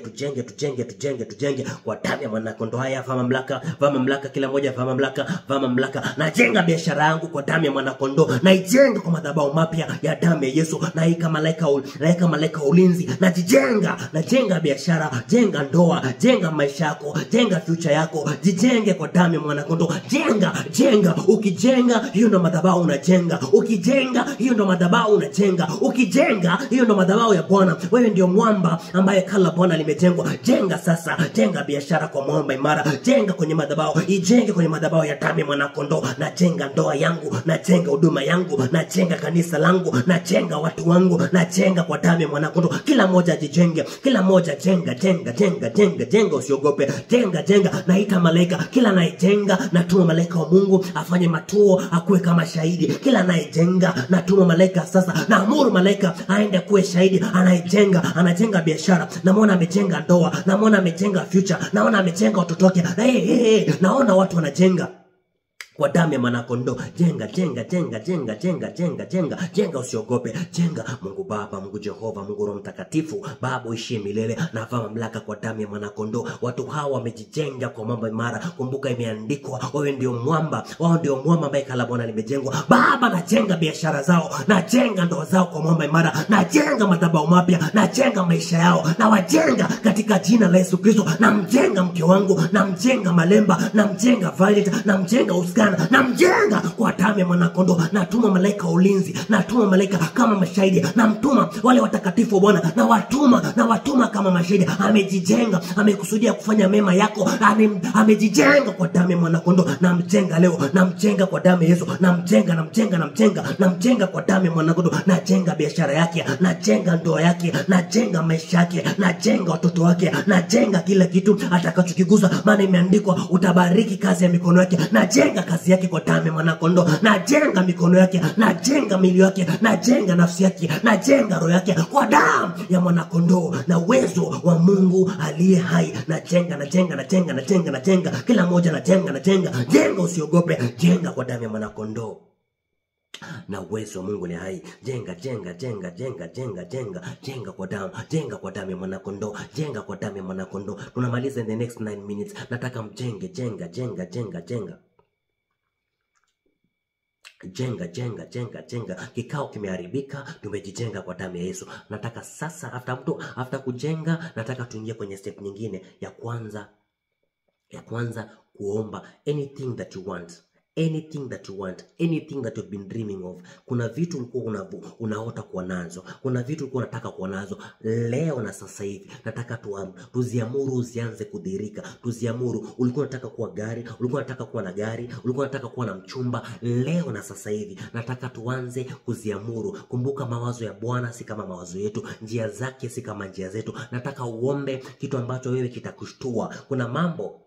kwa damu ya mwanakondoo. Haya, vaa mamlaka kila mmoja, vaa mamlaka. Najenga biashara yangu kwa damu ya mwanakondoo. Naijenga kwa madhabahu mapya ya damu ya Yesu. Naika malaika ulinzi. Najenga biashara, jenga ndoa, jenga maisha yako, jenga future yako. Jijenge kwa damu ya mwanakondoo. Jenga. Ukijenga, hiyo ndo madhabahu unajenga. Ukijenga, hiyo ndo madhabahu unajenga. Ukijenga, hiyo ndo madhabahu ya Bwana. Wewe ndio mwamba ambaye kala Bwana limejengwa. Jenga sasa, jenga biashara kwa mwamba imara. Jenga kwenye madhabahu, ijenge kwenye madhabahu ya damu ya mwanakondoo. Najenga ndoa yangu, najenga huduma yangu, najenga kanisa langu, najenga watu wangu, najenga kwa damu ya mwanakondoo. Kila mmoja ajijenge, kila mmoja jenga, usiogope. Jenga. Naita malaika, kila nayejenga natuma malaika wa Mungu afanye matuo, akuwe kama shahidi. Kila nayejenga natuma malaika sasa, naamuru malaika aende kuwe shahidi. Anajenga biashara, namuona amejenga ndoa, namuona amejenga future, naona amejenga watoto wake. Naona watu wanajenga kwa damu ya mwanakondoo. Jenga, usiogope. Jenga. Mungu Baba, Mungu Jehova, Mungu Roho Mtakatifu, Baba uishie milele. Na vaa mamlaka kwa damu ya mwanakondoo. Watu hawa wamejijenga kwa mambo imara. Kumbuka imeandikwa, wewe ndio mwamba, wao ndio mwamba ambaye kala Bwana limejengwa. Baba, najenga biashara zao, najenga ndoa zao kwa mambo imara, najenga madhabahu mapya, najenga maisha yao, na wajenga katika jina la Yesu Kristo. Namjenga mke wangu, namjenga Malemba, namjenga Violet, namjenga Uskana, namjenga kwa damu ya mwanakondoo. Natuma malaika wa ulinzi, natuma malaika kama mashahidi, namtuma wale watakatifu wa Bwana, na watuma kama mashahidi. Amejijenga, amekusudia kufanya mema yako, amejijenga kwa damu ya mwanakondoo. Namjenga leo, namjenga kwa damu ya Yesu. Namjenga kwa damu ya mwanakondoo. Najenga biashara yake, najenga ndoa yake, najenga maisha yake, najenga watoto wake, najenga kila kitu atakachokigusa, maana imeandikwa utabariki kazi ya mikono yake. Najenga kazi yake kwa damu ya mwanakondoo. Najenga mikono yake, najenga mwili wake, najenga nafsi yake, najenga roho yake kwa damu ya mwanakondoo na uwezo wa Mungu aliye hai. Najenga. Kila mmoja najenga. Jenga, usiogope. Jenga kwa damu ya mwanakondoo na uwezo wa Mungu ni hai. Jenga kwa damu ya mwanakondoo. Jenga kwa damu ya mwanakondoo. Tunamaliza in the next 9 minutes. Nataka mjenge. Jenga. Kikao kimeharibika, tumejijenga kwa damu ya Yesu. Nataka sasa after kujenga, nataka tuingie kwenye step nyingine ya kwanza kuomba anything that you want. Anything that you've been dreaming of. Kuna vitu ulikuwa unaota kuwa nazo, kuna vitu ulikuwa unataka kuwa nazo. Leo na sasa hivi nataka tuziamuru zianze kudhihirika. Tuziamuru. Ulikuwa unataka kuwa gari, ulikuwa unataka kuwa na gari, ulikuwa unataka kuwa na mchumba. Leo na sasa hivi nataka tuanze kuziamuru. Kumbuka, mawazo ya Bwana si kama mawazo yetu, njia zake si kama njia zetu. Nataka uombe kitu ambacho wewe kitakushtua. Kuna mambo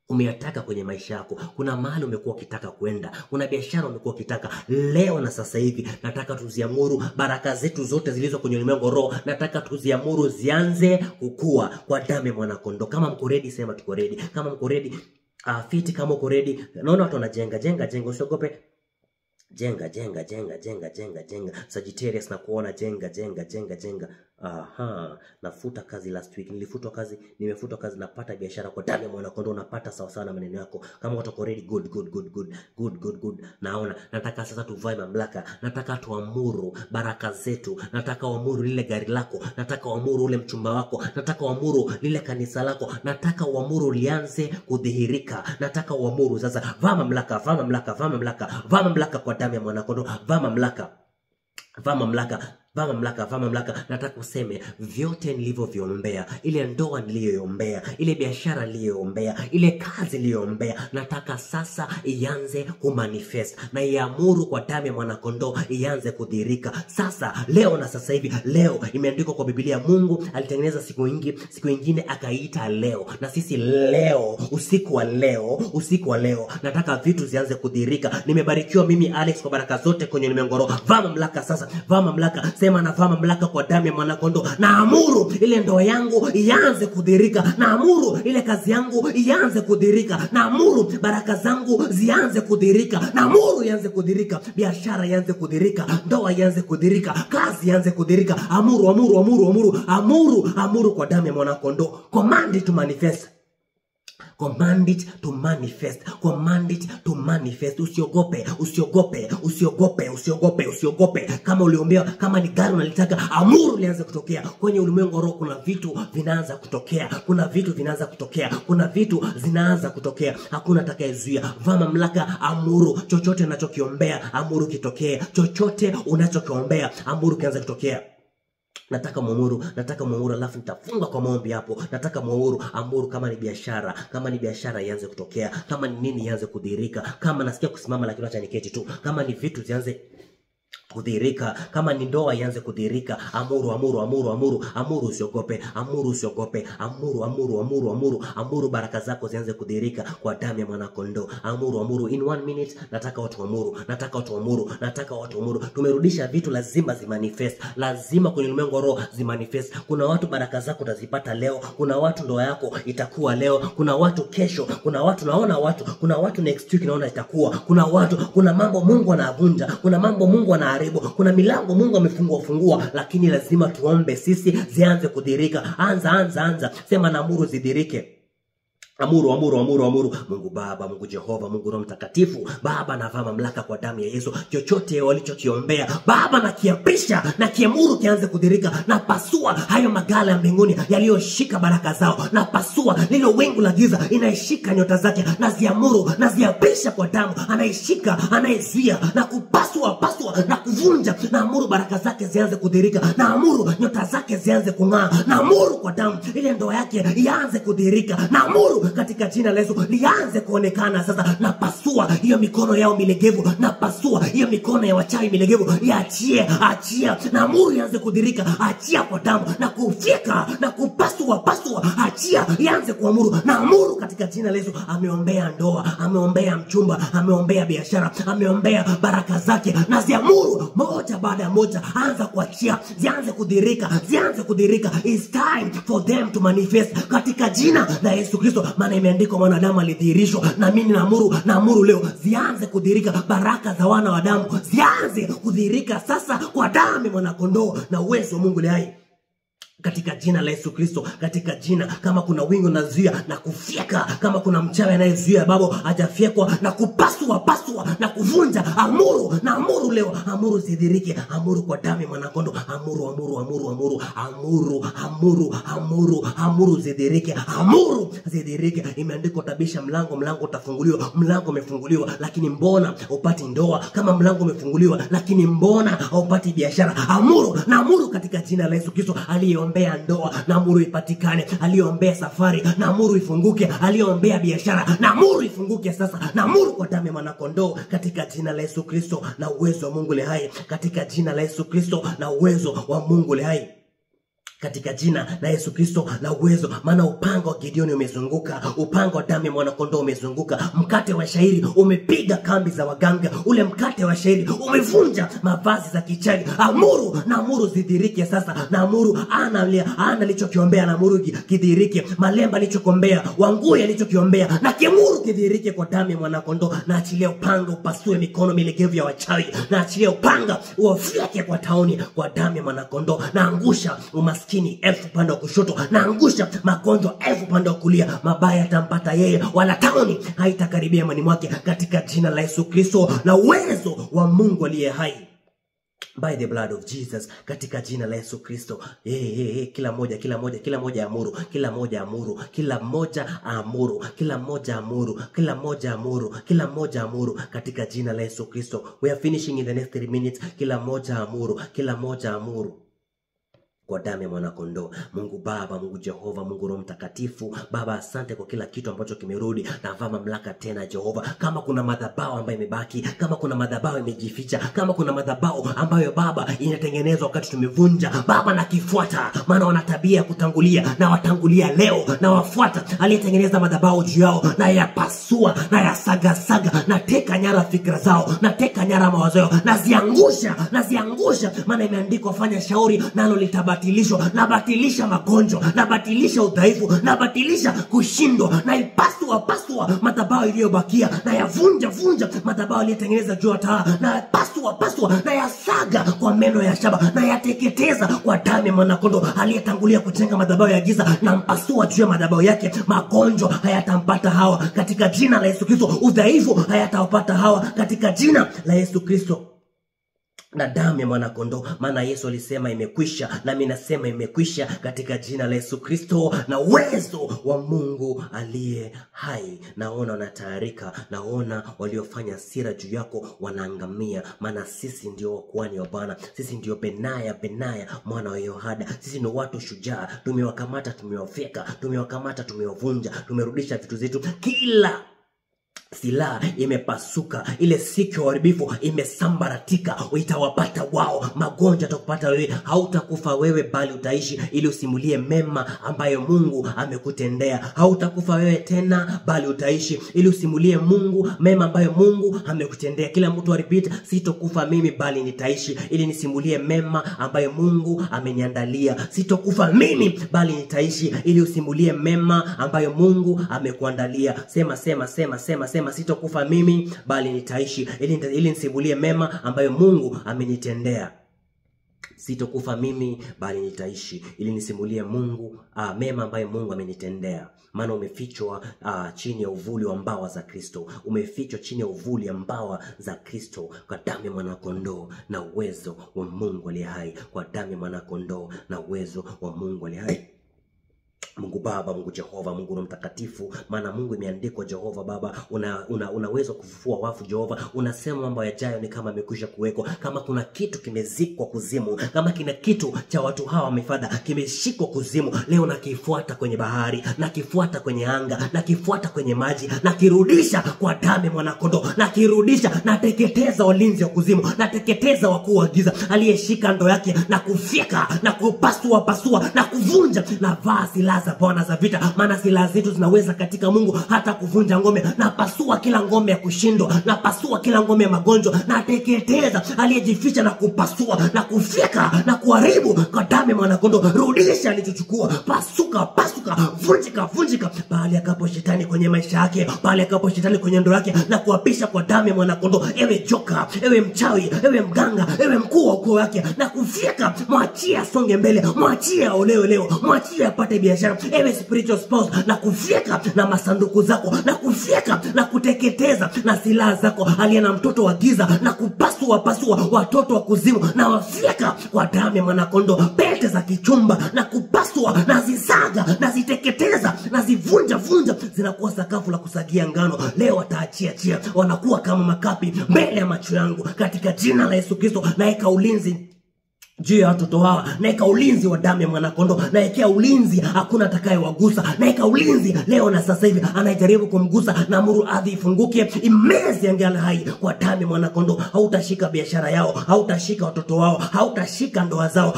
umeyataka kwenye maisha yako, kuna mahali umekuwa ukitaka kwenda, kuna biashara umekuwa ukitaka. Leo na sasa hivi nataka tuziamuru baraka zetu zote zilizo kwenye ulimwengu roho. Nataka tuziamuru zianze kukua kwa damu ya mwanakondoo. Kama mko ready, sema tuko ready. Kama mko ready, fiti. Kama uko ready, naona watu wanajenga. Usiogope. Jenga. Sagittarius na kuona jenga. Nafuta kazi last week. Nimefutwa kazi, napata biashara kwa damu ya mwanakondoo. Napata sawa sawa na maneno yako. Kama watu ready, good. Naona nataka sasa tuvae mamlaka. Nataka tuamuru baraka zetu. Nataka uamuru lile gari lako. Nataka uamuru ule mchumba wako. Nataka uamuru lile kanisa lako. Nataka uamuru lianze kudhihirika. Nataka uamuru sasa. Vaa mamlaka kwa damu ya mwanakondoo. Vaa mamlaka. Nataka useme vyote nilivyoviombea, ile ndoa niliyoombea, ile biashara niliyoombea, ile kazi niliyoombea, nataka sasa ianze kumanifest, na iamuru kwa damu ya mwanakondoo ianze kudhihirika sasa, leo na sasa hivi. Leo imeandikwa kwa Biblia, Mungu alitengeneza siku nyingine akaita leo, na sisi leo, usiku wa leo nataka vitu zianze kudhihirika. Nimebarikiwa mimi Alex kwa baraka zote kwenye ulimwengu. Vaa mamlaka sasa, vaa mamlaka. Sema navaa mamlaka kwa damu ya mwanakondoo. Naamuru ile ndoa yangu ianze kudhihirika. Naamuru ile kazi yangu ianze kudhihirika. Naamuru baraka zangu zianze kudhihirika. Naamuru ianze kudhihirika. Biashara ianze kudhihirika. Ndoa ianze kudhihirika. Kazi ianze kudhihirika. Amuru, amuru, amuru, amuru, amuru, amuru kwa damu ya mwanakondoo. Command it to manifest. Command it to manifest. Command it to manifest. Usiogope, usiogope, usiogope, usiogope, usiogope. Kama uliombea, kama ni gari unalitaka, amuru lianze kutokea. Kwenye ulimwengu roho kuna vitu vinaanza kutokea. Kuna vitu vinaanza kutokea. Kuna vitu zinaanza kutokea. Hakuna atakayezuia. Vaa mamlaka, amuru. Chochote unachokiombea, amuru kitokee. Chochote unachokiombea, amuru kianze kutokea. Nataka muamuru, alafu nitafunga kwa maombi hapo. Nataka muamuru, amuru kama ni biashara ianze kutokea. Kama ni nini ianze kudhihirika. Kama nasikia kusimama lakini acha niketi tu. Kama ni vitu zianze kudhihirika. Kama ni ndoa ianze kudhihirika. Amuru, amuru, amuru, amuru, amuru usiogope. Amuru usiogope. Amuru, amuru, amuru, amuru, amuru baraka zako zianze kudhihirika kwa damu ya mwanakondoo. Amuru, amuru. In 1 minute nataka watu amuru. Nataka watu amuru. Nataka watu amuru. Tumerudisha vitu lazima zimanifest. Lazima kwenye ulimwengu wa roho zimanifest. Kuna watu baraka zako utazipata leo. Kuna watu ndoa yako itakuwa leo. Kuna watu kesho. Kuna watu naona watu. Kuna watu next week naona itakuwa. Kuna watu, kuna mambo Mungu anavunja. Kuna mambo Mungu anaharibu. Kuna milango Mungu amefungua, lakini lazima tuombe sisi zianze kudhihirika. Anza. Sema naamuru zidhihirike. Amuru, amuru, amuru, amuru. Mungu Baba, Mungu Jehova, Mungu Roho Mtakatifu. Baba, navaa mamlaka kwa damu ya Yesu. Chochote walichokiombea, Baba, nakiapisha na kiamuru kianze kudhihirika. Na pasua hayo magala ya mbinguni yaliyoshika baraka zao. Na pasua lilo wingu la giza inaishika nyota zake. Na ziamuru, na ziapisha kwa damu. Anaishika, anayezuia, na kupasua, na kuvunja. Na amuru baraka zake zianze kudhihirika. Na amuru nyota zake zianze kung'aa. Na amuru kwa damu ile ndoa yake ianze kudhihirika. Na amuru katika jina la Yesu lianze kuonekana sasa. Na pasua hiyo mikono yao milegevu. Na pasua hiyo mikono ya wachawi milegevu. Iachie, achia. Na amuru ianze kudhihirika. Achia kwa damu. Na kufika, na kupasua, achia, ianze kuamuru. Na amuru katika jina la Yesu. Ameombea ndoa, ameombea mchumba, ameombea biashara, ameombea baraka zake. Na ziamuru moja baada ya moja. Anza kuachia, zianze kudhihirika, zianze kudhihirika. It's time for them to manifest katika jina la Yesu Kristo. Maana imeandikwa mwanadamu alidhihirishwa. Na mimi naamuru leo zianze kudhihirika. Baraka za wana wa damu zianze kudhihirika sasa kwa damu ya mwanakondoo na uwezo wa Mungu hai. Katika jina la Yesu Kristo, katika jina, kama kuna wingu nazuia na kufyeka, kama kuna mchawi anayezuia babo hajafyekwa, na kupasua na kuvunja, amuru, na amuru leo, amuru zidhirike, amuru kwa damu ya mwanakondoo, amuru zidhirike, imeandikwa tabisha mlango utafunguliwa. Mlango umefunguliwa lakini mbona upati ndoa? Kama mlango umefunguliwa lakini mbona upati biashara? Amuru, na amuru katika jina la Yesu Kristo. Aliombea ndoa, na amuru ipatikane. Aliombea safari, na amuru ifunguke. Aliombea biashara, na amuru ifunguke sasa. Na amuru kwa damu ya mwanakondoo katika jina la Yesu Kristo na uwezo wa Mungu hai. Katika jina la Yesu Kristo na uwezo wa Mungu hai. Katika jina la Yesu Kristo na uwezo. Maana upanga wa Gideoni umezunguka, upanga wa damu ya mwanakondoo umezunguka. Mkate wa shairi umepiga kambi za waganga. Ule mkate wa shairi umevunja mavazi za kichawi. Amuru, na amuru zidhirike sasa. Na amuru ana alichokiombea, na amuru kidhirike. Malemba alichokombea, Wangui alichokiombea, na kiamuru kidhirike kwa damu ya mwanakondoo. Na achilia upanga upasue mikono milegevu ya wachawi. Na achilia upanga uwafyeke kwa tauni kwa damu ya mwanakondoo. Na angusha umaskini 1000 upande wa kushoto, na angusha magonjwa 1000 upande wa kulia. Mabaya yatampata yeye, wala tauni haitakaribia imani mwake katika jina la Yesu Kristo na uwezo wa Mungu aliye hai. By the blood of Jesus, katika jina la Yesu Kristo. Kila moja amuru katika jina la Yesu Kristo. We are finishing in the next 3 minutes. Kila moja amuru. kwa damu ya mwanakondoo. Mungu Baba, Mungu Jehova, Mungu Roho Mtakatifu, Baba asante kwa kila kitu ambacho kimerudi. Navaa mamlaka tena Jehova. Kama kuna madhabahu ambayo imebaki, kama kuna madhabahu imejificha, kama kuna madhabahu ambayo Baba inatengenezwa wakati tumevunja, Baba nakifuata, maana wana tabia ya kutangulia, na watangulia leo na wafuata aliyetengeneza madhabahu juu yao, na yapasua na yasaga, na teka nyara fikra zao, na teka nyara mawazo yao, naziangusha, maana imeandikwa, fanya shauri nalo litabatilishwa. Nabatilisha magonjwa, nabatilisha udhaifu, nabatilisha kushindwa, na pasua madhabahu iliyobakia, na yavunja madhabahu aliyetengeneza juu ya taa, na pasua na yasaga kwa meno ya shaba, na yateketeza kwa damu ya mwanakondoo aliyetangulia kujenga madhabahu ya giza, na mpasua juu ya madhabahu yake. Magonjwa hayatampata Hawa katika jina la Yesu Kristo. Udhaifu hayatawapata Hawa katika jina la Yesu Kristo, na damu ya mwanakondoo. Maana Yesu alisema imekwisha, nami nasema imekwisha katika jina la Yesu Kristo, na uwezo wa Mungu aliye hai. Naona wanatayarika, naona waliofanya hasira juu yako wanaangamia, maana sisi ndio wakuhani wa Bwana, sisi ndio Benaya mwana wa Yehoyada, sisi ndio watu shujaa. Tumewakamata, tumewafyeka, tumewakamata, tumewavunja, tumerudisha vitu zetu. Kila silaha imepasuka, ile siku ya uharibifu imesambaratika, itawapata wao. Magonjwa atakupata wewe, hautakufa wewe bali utaishi, ili usimulie mema ambayo Mungu amekutendea. Hautakufa wewe tena bali utaishi, ili usimulie Mungu mema ambayo Mungu amekutendea. Kila mtu repeat, sitokufa mimi bali nitaishi, ili nisimulie mema ambayo Mungu ameniandalia. Sitokufa mimi bali nitaishi, ili usimulie mema ambayo Mungu amekuandalia. Sema sitokufa mimi bali nitaishi, ili nisimulie mema ambayo Mungu amenitendea. Sitokufa mimi bali nitaishi, ili nisimulie Mungu mema ambayo Mungu amenitendea. Maana umefichwa chini ya uvuli wa mbawa za Kristo. Umefichwa chini ya uvuli ya mbawa za Kristo, kwa damu ya mwanakondoo na uwezo wa Mungu aliye hai. Kwa damu ya mwanakondoo na uwezo wa Mungu aliye hai. Mungu Baba, Mungu Jehova, Mungu Roho Mtakatifu, maana Mungu imeandikwa Jehova Baba, unaweza kufufua wafu Jehova. Unasema mambo yajayo ni kama yamekwisha kuwekwa. Kama kuna kitu kimezikwa kuzimu, kama kina kitu cha watu hawa wamefadha kimeshikwa kuzimu, leo nakifuata kwenye bahari, nakifuata kwenye anga, nakifuata kwenye maji, nakirudisha kwa damu ya mwanakondoo, nakirudisha. Nateketeza walinzi wa kuzimu, nateketeza wakuu wa giza aliyeshika ndo yake, na kufyeka na kupasua na kuvunja. Na vaa silaha za Bwana za vita, maana silaha zetu zinaweza katika Mungu hata kuvunja ngome. Na pasua kila ngome ya kushindwa, na pasua kila ngome ya magonjwa, na teketeza aliyejificha, na kupasua na kufyeka na kuharibu kwa damu ya mwanakondoo. Rudisha alichochukua, pasuka, vunjika. Pale akapo shetani kwenye maisha yake, pale akapo shetani kwenye ndoa yake, na kuapisha kwa damu ya mwanakondoo. Ewe joka, ewe mchawi, ewe mganga, ewe mkuu wa ukoo wake, na kufyeka. Mwachie asonge mbele, mwachie olewe leo, mwachie apate biashara. Ewe spiritual spouse, na kufyeka na masanduku zako, na kufyeka na kuteketeza na silaha zako. Aliye na mtoto wa giza, na kupasua watoto wa kuzimu, na wafyeka kwa damu ya mwanakondoo. Pete za kichumba, na kupasua, na zisaga, na ziteketeza, na zivunja, zinakuwa sakafu la kusagia ngano. Leo wataachia, wanakuwa kama makapi mbele ya macho yangu, katika jina la Yesu Kristo. Naeka ulinzi juu ya watoto hawa, naeka ulinzi wa damu ya mwanakondoo, naekea ulinzi, hakuna atakayewagusa. Naeka ulinzi leo na sasa hivi, anajaribu kumgusa, na amuru ardhi ifunguke, imezi angala hai kwa damu ya mwanakondoo. Hautashika biashara yao, hautashika watoto wao, hautashika ndoa zao,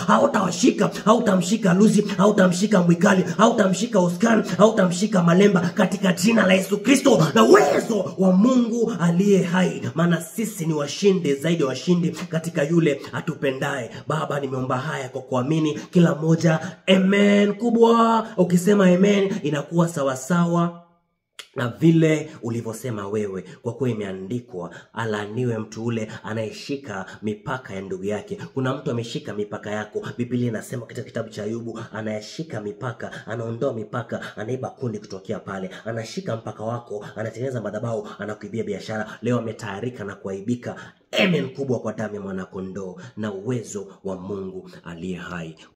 hautamshika Lucy, hautamshika Mwikali, hautamshika Oscar, hautamshika Malemba, katika jina la Yesu Kristo na uwezo wa Mungu aliye hai. Maana sisi ni washindi zaidi ya washindi katika yule atupendaye. Baba, nimeomba haya kwa kuamini, kila moja amen kubwa. Ukisema amen inakuwa sawasawa na vile ulivyosema wewe, kwa kuwa imeandikwa, alaaniwe mtu ule anayeshika mipaka ya ndugu yake. Kuna mtu ameshika mipaka yako. Biblia inasema katika kitabu cha Ayubu, anayeshika mipaka, anaondoa mipaka, anaiba kundi kutokea pale. Anashika mpaka wako, anatengeneza madhabahu, anakuibia biashara. Leo ametayarika na kuaibika. Amen kubwa kwa damu ya mwanakondoo na uwezo wa Mungu aliye hai.